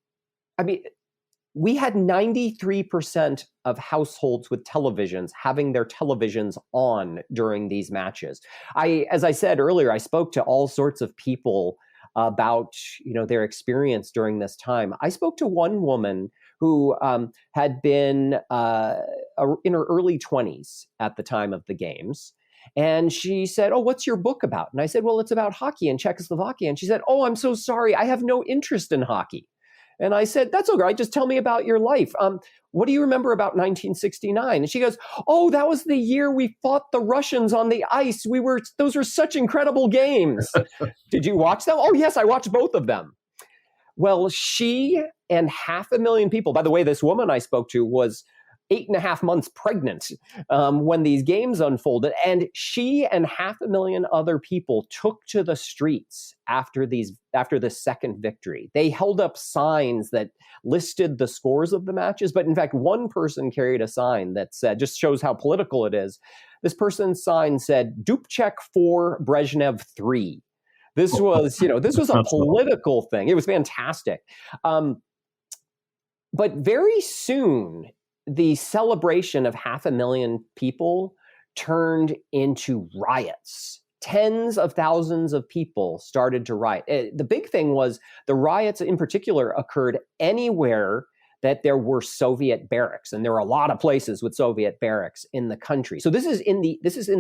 we had 93% of households with televisions having their televisions on during these matches. As I said earlier, I spoke to all sorts of people about their experience during this time. I spoke to one woman who had been in her early 20s at the time of the games. And she said, "Oh, what's your book about?" And I said, "Well, it's about hockey in Czechoslovakia." And she said, "Oh, I'm so sorry. I have no interest in hockey." And I said, "That's all right. Just tell me about your life. What do you remember about 1969? And she goes, "Oh, that was the year we fought the Russians on the ice. Those were such incredible games." "Did you watch them?" "Oh, yes, I watched both of them." Well, she and 500,000 people, by the way, this woman I spoke to was 8.5 months pregnant when these games unfolded. And she and 500,000 other people took to the streets after the second victory. They held up signs that listed the scores of the matches. But in fact, one person carried a sign that said, just shows how political it is. This person's sign said, "Dubček 4, Brezhnev 3. This was a political thing. It was fantastic. But very soon, the celebration of 500,000 people turned into riots. Tens of thousands of people started to riot. The big thing was the riots in particular occurred anywhere that there were Soviet barracks, and there were a lot of places with Soviet barracks in the country. So this is in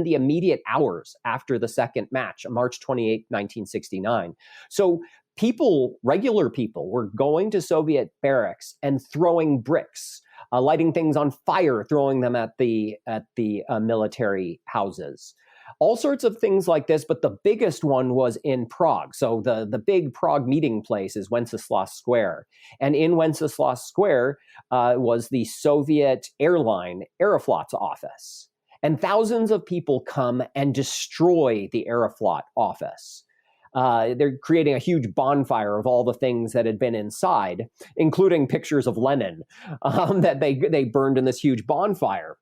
the immediate hours after the second match, March 28, 1969. So regular people were going to Soviet barracks and throwing bricks, lighting things on fire, throwing them at the military houses. All sorts of things like this, but the biggest one was in Prague. So the big Prague meeting place is Wenceslas Square. And in Wenceslas Square was the Soviet airline Aeroflot's office. And thousands of people come and destroy the Aeroflot office. They're creating a huge bonfire of all the things that had been inside, including pictures of Lenin that they burned in this huge bonfire.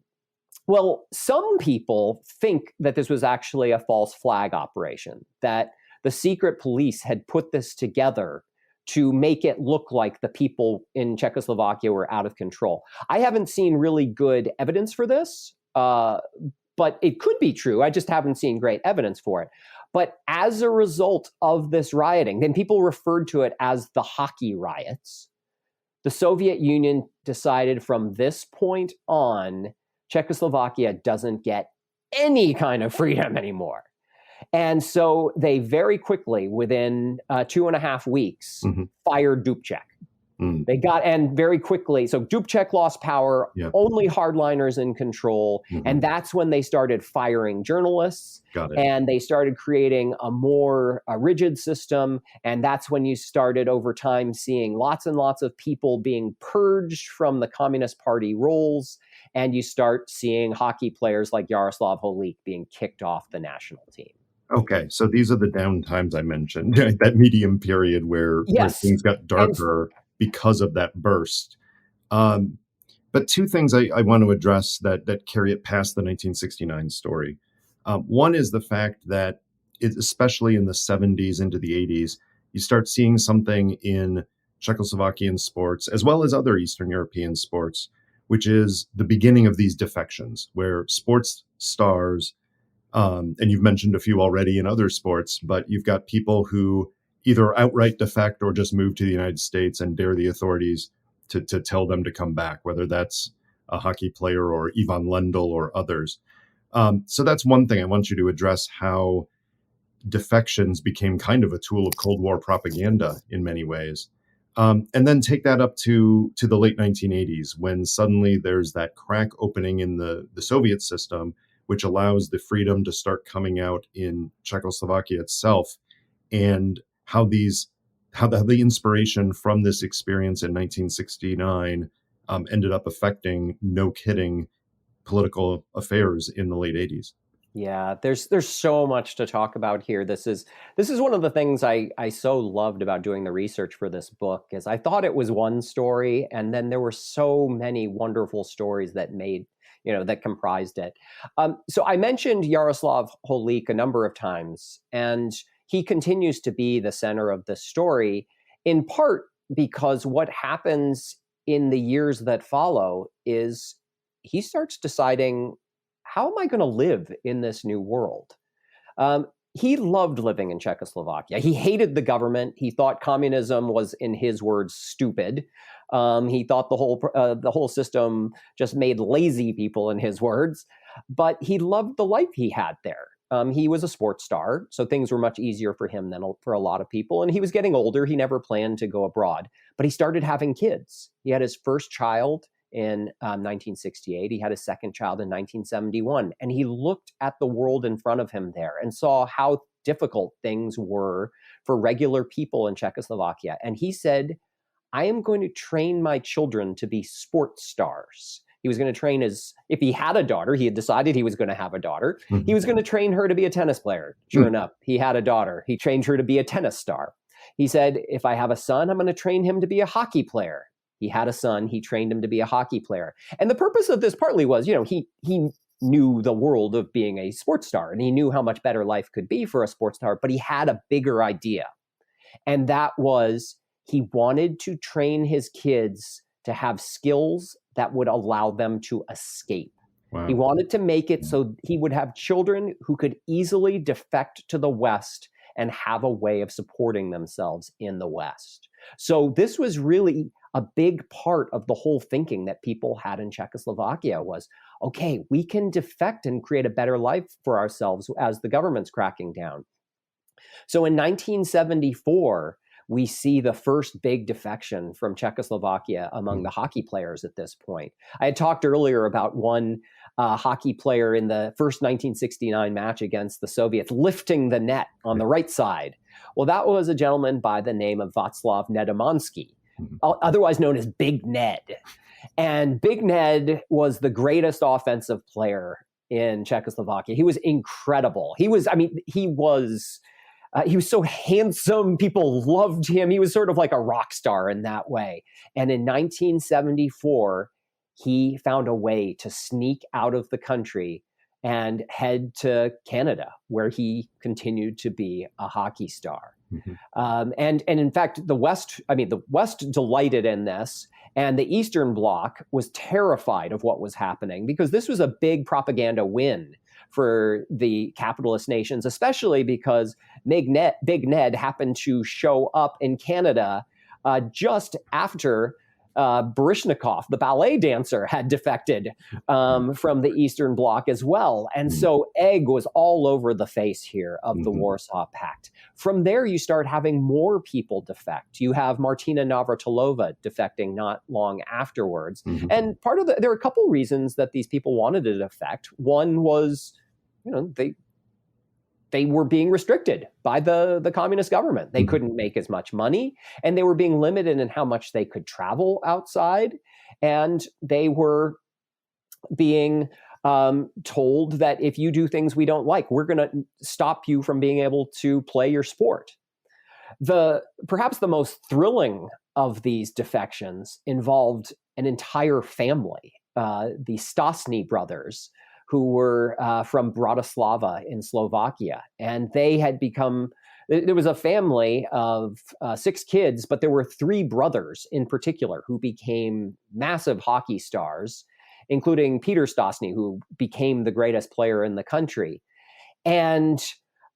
Well, some people think that this was actually a false flag operation, that the secret police had put this together to make it look like the people in Czechoslovakia were out of control. I haven't seen really good evidence for this, but it could be true. I just haven't seen great evidence for it. But as a result of this rioting, then people referred to it as the hockey riots. The Soviet Union decided from this point on, Czechoslovakia doesn't get any kind of freedom anymore. And so they very quickly, within 2.5 weeks, fired Dubček. And very quickly, so Dubček lost power, only hardliners in control. And that's when they started firing journalists. And they started creating a more rigid system. And that's when you started over time seeing lots and lots of people being purged from the Communist Party rolls. And you start seeing hockey players like Jaroslav Holík being kicked off the national team. Okay, so these are the down times I mentioned, that medium period where things got darker because of that burst. But two things I want to address that carry it past the 1969 story. One is the fact that, especially in the 70s into the 80s, you start seeing something in Czechoslovakian sports, as well as other Eastern European sports, which is the beginning of these defections, where sports stars, and you've mentioned a few already in other sports, but you've got people who either outright defect or just move to the United States and dare the authorities to tell them to come back, whether that's a hockey player or Ivan Lendl or others. So that's one thing I want you to address, how defections became kind of a tool of Cold War propaganda in many ways. And then take that up to the late 1980s, when suddenly there's that crack opening in the Soviet system, which allows the freedom to start coming out in Czechoslovakia itself, and how the inspiration from this experience in 1969 ended up affecting, no kidding, political affairs in the late 80s. Yeah, there's so much to talk about here. This is one of the things I so loved about doing the research for this book, is I thought it was one story, and then there were so many wonderful stories that comprised it. So I mentioned Jaroslav Holík a number of times, and he continues to be the center of the story, in part because what happens in the years that follow is he starts deciding, how am I going to live in this new world? He loved living in Czechoslovakia. He hated the government. He thought communism was, in his words, stupid. He thought the whole system just made lazy people, in his words. But he loved the life he had there. He was a sports star, so things were much easier for him than for a lot of people. And he was getting older. He never planned to go abroad, but he started having kids. He had his first child in 1968. He had his second child in 1971. And he looked at the world in front of him there and saw how difficult things were for regular people in Czechoslovakia. And he said, I am going to train my children to be sports stars. He was going to train if he had a daughter, he had decided he was going to have a daughter. Mhm. He was going to train her to be a tennis player. Sure enough, he had a daughter. He trained her to be a tennis star. He said, if I have a son, I'm going to train him to be a hockey player. He had a son. He trained him to be a hockey player. And the purpose of this partly was, he knew the world of being a sports star, and he knew how much better life could be for a sports star, but he had a bigger idea. And that was, he wanted to train his kids to have skills that would allow them to escape. Wow. He wanted to make it so he would have children who could easily defect to the West and have a way of supporting themselves in the West. So this was really a big part of the whole thinking that people had in Czechoslovakia was, okay, we can defect and create a better life for ourselves as the government's cracking down. So in 1974, we see the first big defection from Czechoslovakia among the hockey players at this point. I had talked earlier about one hockey player in the first 1969 match against the Soviets lifting the net on the right side. Well, that was a gentleman by the name of Václav Nedomansky, otherwise known as Big Ned. And Big Ned was the greatest offensive player in Czechoslovakia. He was incredible. He was so handsome. People loved him. He was sort of like a rock star in that way. And in 1974, he found a way to sneak out of the country and head to Canada, where he continued to be a hockey star. Mm-hmm. And in fact, the West delighted in this, and the Eastern Bloc was terrified of what was happening because this was a big propaganda win for the capitalist nations, especially because Big Ned happened to show up in Canada just after Baryshnikov, the ballet dancer, had defected from the Eastern Bloc as well. And so egg was all over the face here of the Warsaw Pact. From there, you start having more people defect. You have Martina Navratilova defecting not long afterwards. And there are a couple reasons that these people wanted to defect. One was, they were being restricted by the communist government. They couldn't make as much money, and they were being limited in how much they could travel outside. And they were being told that if you do things we don't like, we're going to stop you from being able to play your sport. Perhaps the most thrilling of these defections involved an entire family, the Stasny brothers, who were from Bratislava in Slovakia. And they had there was a family of 6 kids, but there were 3 brothers in particular who became massive hockey stars, including Peter Stasny, who became the greatest player in the country. And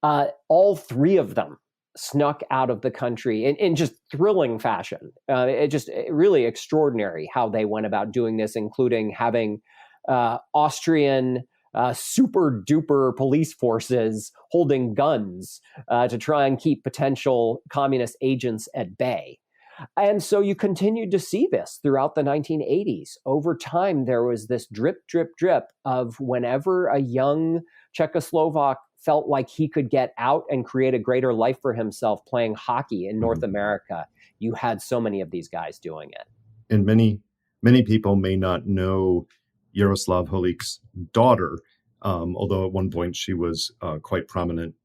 all 3 of them snuck out of the country in just thrilling fashion. Really extraordinary how they went about doing this, including having Austrian super duper police forces holding guns to try and keep potential communist agents at bay. And so you continued to see this throughout the 1980s. Over time, there was this drip, drip, drip of whenever a young Czechoslovak felt like he could get out and create a greater life for himself playing hockey in North America, you had so many of these guys doing it. And many people may not know Jaroslav Holík's daughter, although at one point she was quite prominent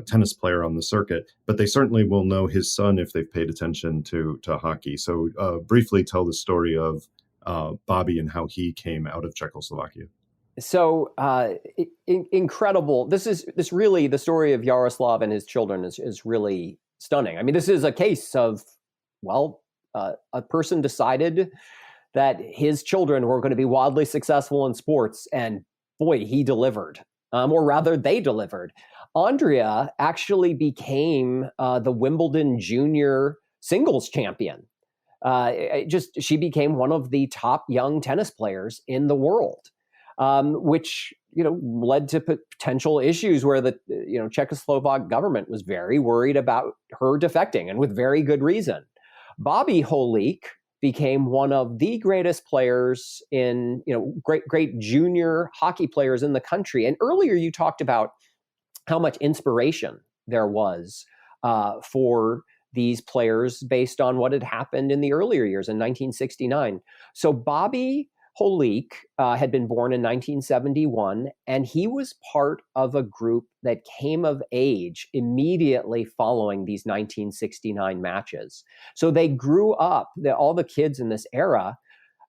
tennis player on the circuit, but they certainly will know his son if they've paid attention to hockey. So briefly tell the story of Bobby and how he came out of Czechoslovakia. So incredible. This really, the story of Jaroslav and his children is really stunning. I mean, this is a case of, a person decided that his children were going to be wildly successful in sports. And boy, he delivered, or rather they delivered. Andrea actually became the Wimbledon junior singles champion. She became one of the top young tennis players in the world, which led to potential issues where the Czechoslovak government was very worried about her defecting, and with very good reason. Bobby Holik became one of the greatest players in great junior hockey players in the country. And earlier you talked about how much inspiration there was for these players based on what had happened in the earlier years in 1969. So Bobby Holik had been born in 1971, and he was part of a group that came of age immediately following these 1969 matches. So they grew up, all the kids in this era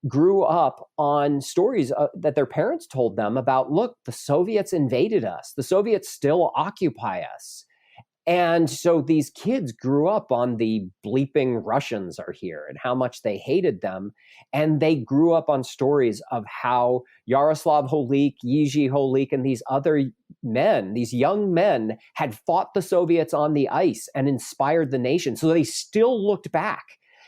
grew up on stories that their parents told them about, look, the Soviets invaded us. The Soviets still occupy us. And so these kids grew up on the bleeping Russians are here and how much they hated them. And they grew up on stories of how Yaroslav Holik, Jiří Holik, and these other men, these young men, had fought the Soviets on the ice and inspired the nation. So they still looked back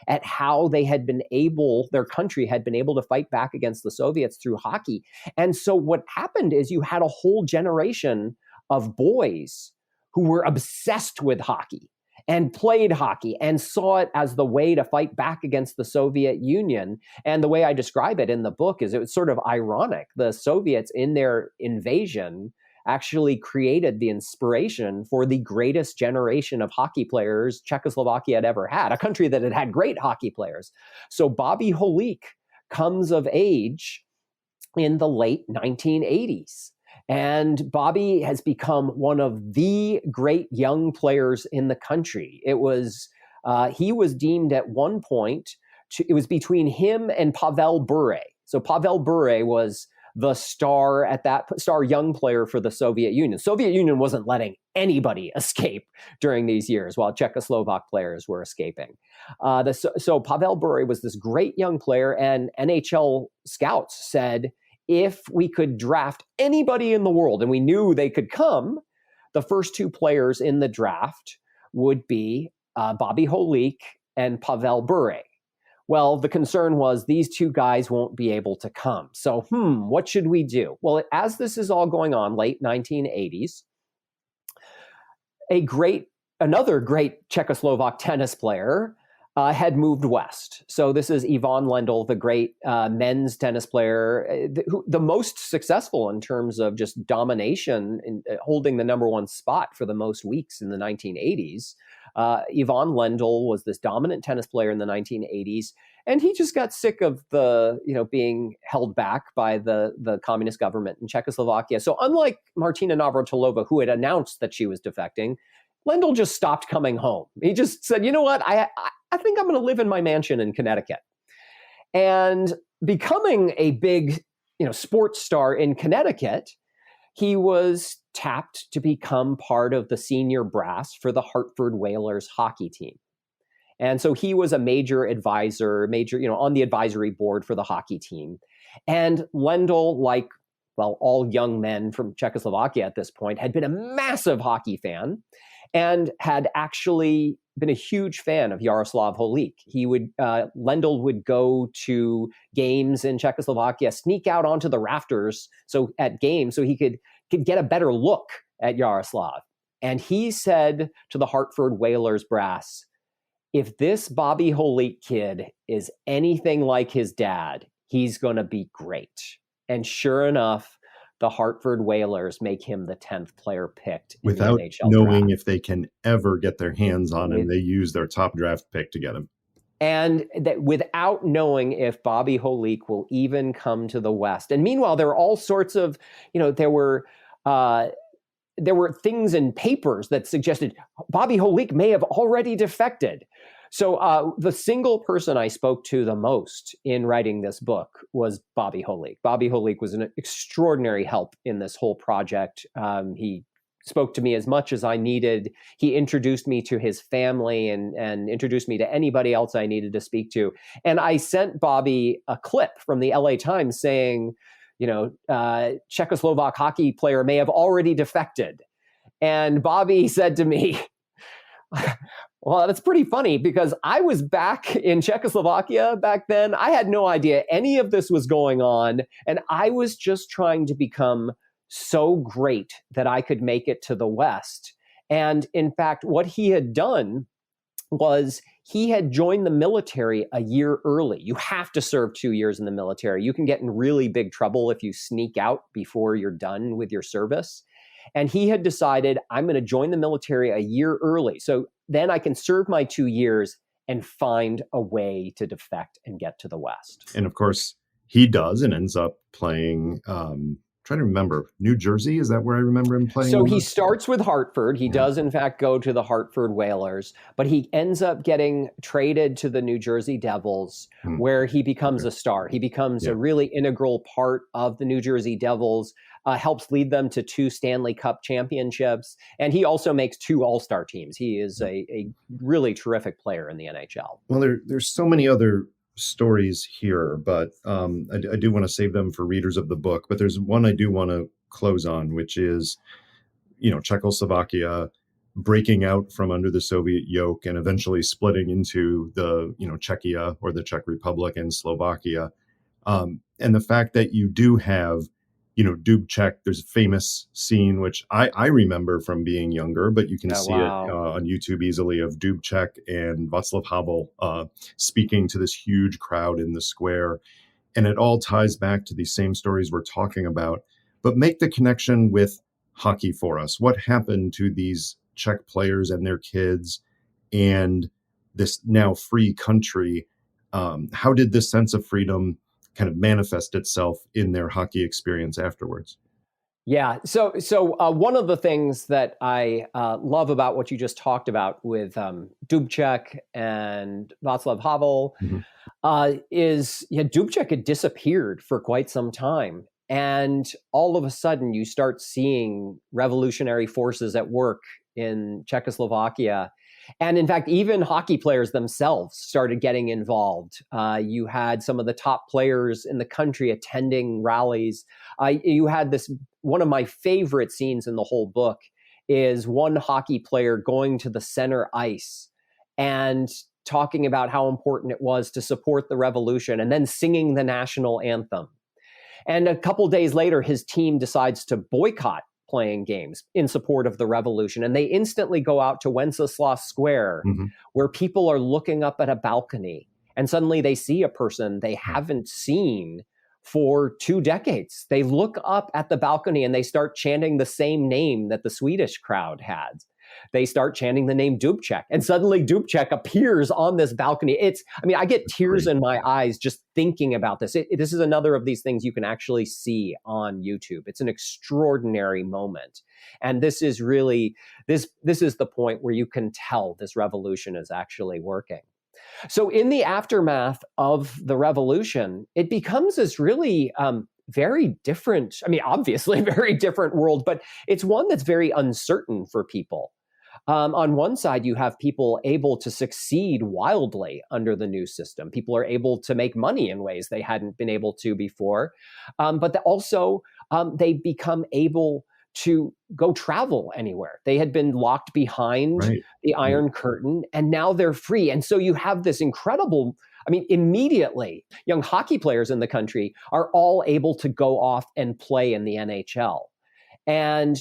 at how their country had been able to fight back against the Soviets through hockey. And so what happened is you had a whole generation of boys who were obsessed with hockey and played hockey and saw it as the way to fight back against the Soviet Union. And the way I describe it in the book is it was sort of ironic. The Soviets, in their invasion, actually created the inspiration for the greatest generation of hockey players Czechoslovakia had ever had, a country that had had great hockey players. So Bobby Holik comes of age in the late 1980s. And Bobby has become one of the great young players in the country. He was deemed at one point, it was between him and Pavel Bure. So Pavel Bure was the star young player for the Soviet Union. Soviet Union wasn't letting anybody escape during these years while Czechoslovak players were escaping. So Pavel Bure was this great young player, and NHL scouts said, if we could draft anybody in the world, and we knew they could come, the first two players in the draft would be Bobby Holik and Pavel Bure. Well, the concern was these two guys won't be able to come. So, what should we do? Well, as this is all going on, late 1980s, another great Czechoslovak tennis player had moved west. So this is Ivan Lendl, the great men's tennis player, the most successful in terms of just domination and holding the number one spot for the most weeks in the 1980s. Ivan Lendl was this dominant tennis player in the 1980s, and he just got sick of being held back by the communist government in Czechoslovakia. So unlike Martina Navratilova, who had announced that she was defecting, Lendl just stopped coming home. He just said, you know what, I think I'm going to live in my mansion in Connecticut. And becoming a big, sports star in Connecticut, he was tapped to become part of the senior brass for the Hartford Whalers hockey team. And so he was a major advisor, on the advisory board for the hockey team. And Lendl, like, all young men from Czechoslovakia at this point, had been a massive hockey fan and had actually been a huge fan of Yaroslav Holik. Lendl would go to games in Czechoslovakia, sneak out onto the rafters at games so he could get a better look at Yaroslav. And he said to the Hartford Whalers brass, if this Bobby Holik kid is anything like his dad, he's going to be great. And sure enough, the Hartford Whalers make him the 10th player picked in without the NHL knowing draft. if they can ever get their hands on him. They use their top draft pick to get him. And that without knowing if Bobby Holik will even come to the West. And meanwhile, there were all sorts of, there were things in papers that suggested Bobby Holik may have already defected. So the single person I spoke to the most in writing this book was Bobby Holik. Bobby Holik was an extraordinary help in this whole project. He spoke to me as much as I needed. He introduced me to his family and introduced me to anybody else I needed to speak to. And I sent Bobby a clip from the LA Times saying, Czechoslovak hockey player may have already defected. And Bobby said to me, well, that's pretty funny because I was back in Czechoslovakia back then. I had no idea any of this was going on. And I was just trying to become so great that I could make it to the West. And in fact, what he had done was he had joined the military a year early. You have to serve 2 years in the military. You can get in really big trouble if you sneak out before you're done with your service. And he had decided, I'm going to join the military a year early. So then I can serve my 2 years and find a way to defect and get to the West. And of course, he does and ends up playing, trying to remember, New Jersey? Is that where I remember him playing? So he starts with Hartford. He does, in fact, go to the Hartford Whalers, but he ends up getting traded to the New Jersey Devils, where he becomes a star. He becomes a really integral part of the New Jersey Devils, helps lead them to 2 Stanley Cup championships, and he also makes 2 All-Star teams. He is a really terrific player in the NHL. Well, there's so many other stories here, but I do want to save them for readers of the book. But there's one I do want to close on, which is, Czechoslovakia breaking out from under the Soviet yoke and eventually splitting into the, Czechia or the Czech Republic and Slovakia. And the fact that you do have, Dubček, there's a famous scene, which I remember from being younger, but you can see it on YouTube easily, of Dubček and Václav Havel speaking to this huge crowd in the square. And it all ties back to these same stories we're talking about, but make the connection with hockey for us. What happened to these Czech players and their kids and this now free country? How did this sense of freedom kind of manifest itself in their hockey experience afterwards? Yeah. So one of the things that I love about what you just talked about with Dubček and Václav Havel is Dubček had disappeared for quite some time. And all of a sudden you start seeing revolutionary forces at work in Czechoslovakia. And in fact, even hockey players themselves started getting involved. You had some of the top players in the country attending rallies. You had this, one of my favorite scenes in the whole book is one hockey player going to the center ice and talking about how important it was to support the revolution and then singing the national anthem. And a couple days later, his team decides to boycott playing games in support of the revolution. And they instantly go out to Wenceslas Square, where people are looking up at a balcony. And suddenly they see a person they haven't seen for 2 decades. They look up at the balcony and they start chanting the same name that the Swedish crowd had. They start chanting the name Dubček, and suddenly Dubček appears on this balcony. I get tears in my eyes just thinking about this. This is another of these things you can actually see on YouTube. It's an extraordinary moment. And this is really, this is the point where you can tell this revolution is actually working. So in the aftermath of the revolution, it becomes this really very different, obviously very different world, but it's one that's very uncertain for people. On one side, you have people able to succeed wildly under the new system. People are able to make money in ways they hadn't been able to before. But also, they become able to go travel anywhere. They had been locked behind the Iron Curtain, and now they're free. And so you have this incredible, immediately, young hockey players in the country are all able to go off and play in the NHL. And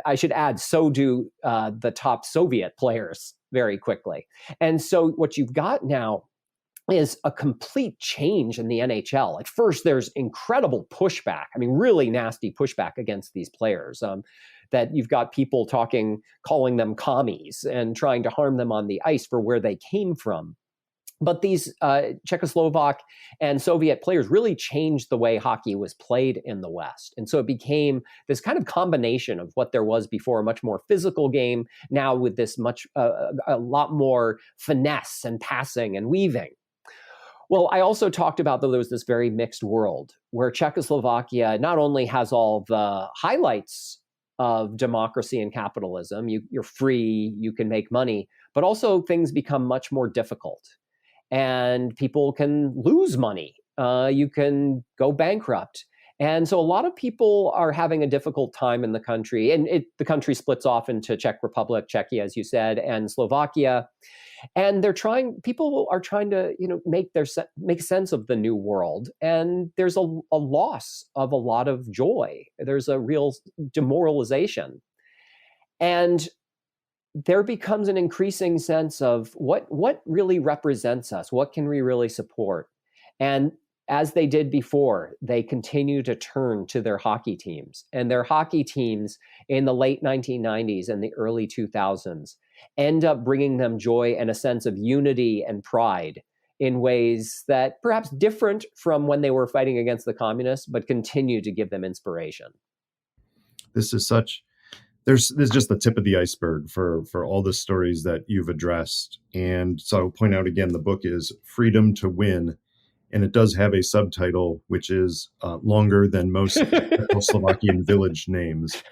I should add, so do the top Soviet players very quickly. And so what you've got now is a complete change in the NHL. At first, there's incredible pushback. Really nasty pushback against these players. That you've got people calling them commies and trying to harm them on the ice for where they came from. But these Czechoslovak and Soviet players really changed the way hockey was played in the West. And so it became this kind of combination of what there was before, a much more physical game, now with this a lot more finesse and passing and weaving. Well, I also talked about that there was this very mixed world where Czechoslovakia not only has all the highlights of democracy and capitalism. You're free, you can make money, but also things become much more difficult. And people can lose money. You can go bankrupt. And so a lot of people are having a difficult time in the country. And the country splits off into Czech Republic, Czechia, as you said, and Slovakia. And people are trying to, make sense of the new world. And there's a loss of a lot of joy. There's a real demoralization. And there becomes an increasing sense of what really represents us? What can we really support? And as they did before, they continue to turn to their hockey teams. And their hockey teams in the late 1990s and the early 2000s end up bringing them joy and a sense of unity and pride in ways that perhaps different from when they were fighting against the communists, but continue to give them inspiration. This is there's just the tip of the iceberg for all the stories that you've addressed. And so I'll point out again, the book is Freedom to Win. And it does have a subtitle, which is longer than most Czechoslovakian village names.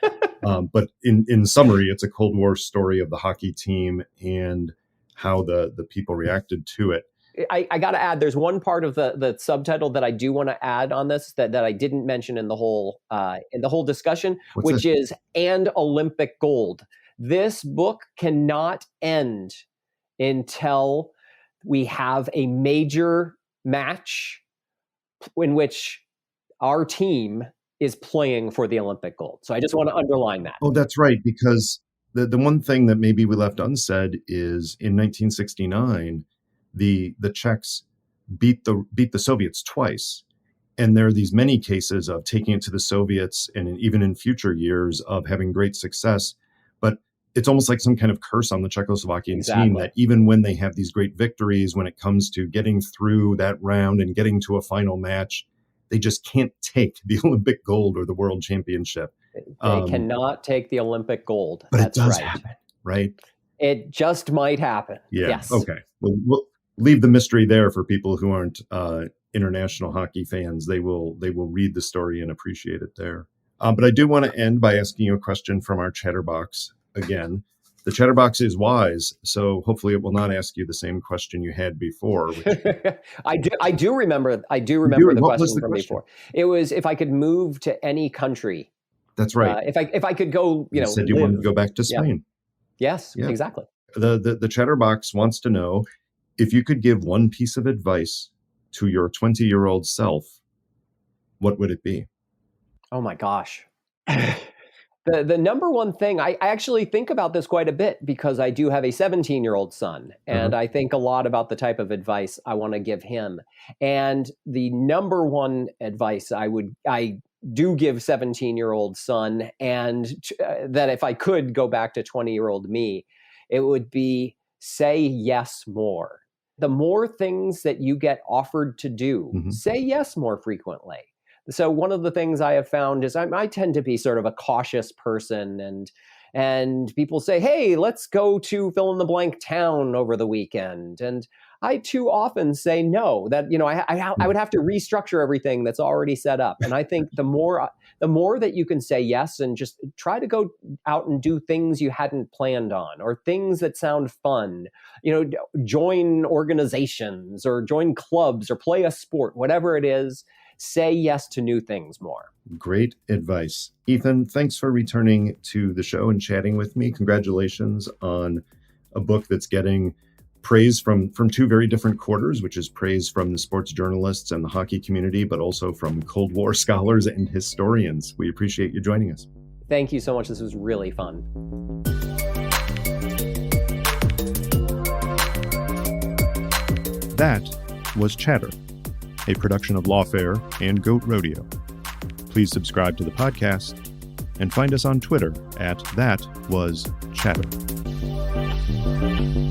But in summary, it's a Cold War story of the hockey team and how the people reacted to it. I got to add, there's one part of the subtitle that I do want to add on this that I didn't mention in the whole discussion, which is "and Olympic gold." This book cannot end until we have a major match in which our team is playing for the Olympic gold. So I just want to underline that. Oh, that's right, because the one thing that maybe we left unsaid is in 1969, the Czechs beat the Soviets twice. And there are these many cases of taking it to the Soviets and even in future years of having great success. But it's almost like some kind of curse on the Czechoslovakian team that even when they have these great victories, when it comes to getting through that round and getting to a final match, they just can't take the Olympic gold or the world championship. They cannot take the Olympic gold. But That's it does happen, right? It just might happen. Yeah. Yes. Okay. Well, we'll leave the mystery there for people who aren't international hockey fans. They will read the story and appreciate it there. But I do want to end by asking you a question from our chatterbox. Again, the chatterbox is wise, so hopefully it will not ask you the same question you had before. I do remember the question from before. It was if I could move to any country. That's right. If I could go, you said you wanted to go back to Spain. Yeah. Yes, yeah. Exactly. The chatterbox wants to know if you could give one piece of advice to your 20-year-old self, what would it be? Oh my gosh. The number one thing, I actually think about this quite a bit because I do have a 17-year-old son, and I think a lot about the type of advice I want to give him. And the number one advice I do give 17-year-old son, and that if I could go back to 20-year-old me, it would be say yes more. The more things that you get offered to do, say yes more frequently. So one of the things I have found is I tend to be sort of a cautious person, and people say, hey, let's go to fill in the blank town over the weekend. And I too often say no, that, I would have to restructure everything that's already set up. And I think the more that you can say yes and just try to go out and do things you hadn't planned on or things that sound fun, join organizations or join clubs or play a sport, whatever it is. Say yes to new things more. Great advice. Ethan, thanks for returning to the show and chatting with me. Congratulations on a book that's getting praise from two very different quarters, which is praise from the sports journalists and the hockey community, but also from Cold War scholars and historians. We appreciate you joining us. Thank you so much. This was really fun. That was Chatter, a production of Lawfare and Goat Rodeo. Please subscribe to the podcast and find us on Twitter at @ThatWasChatter.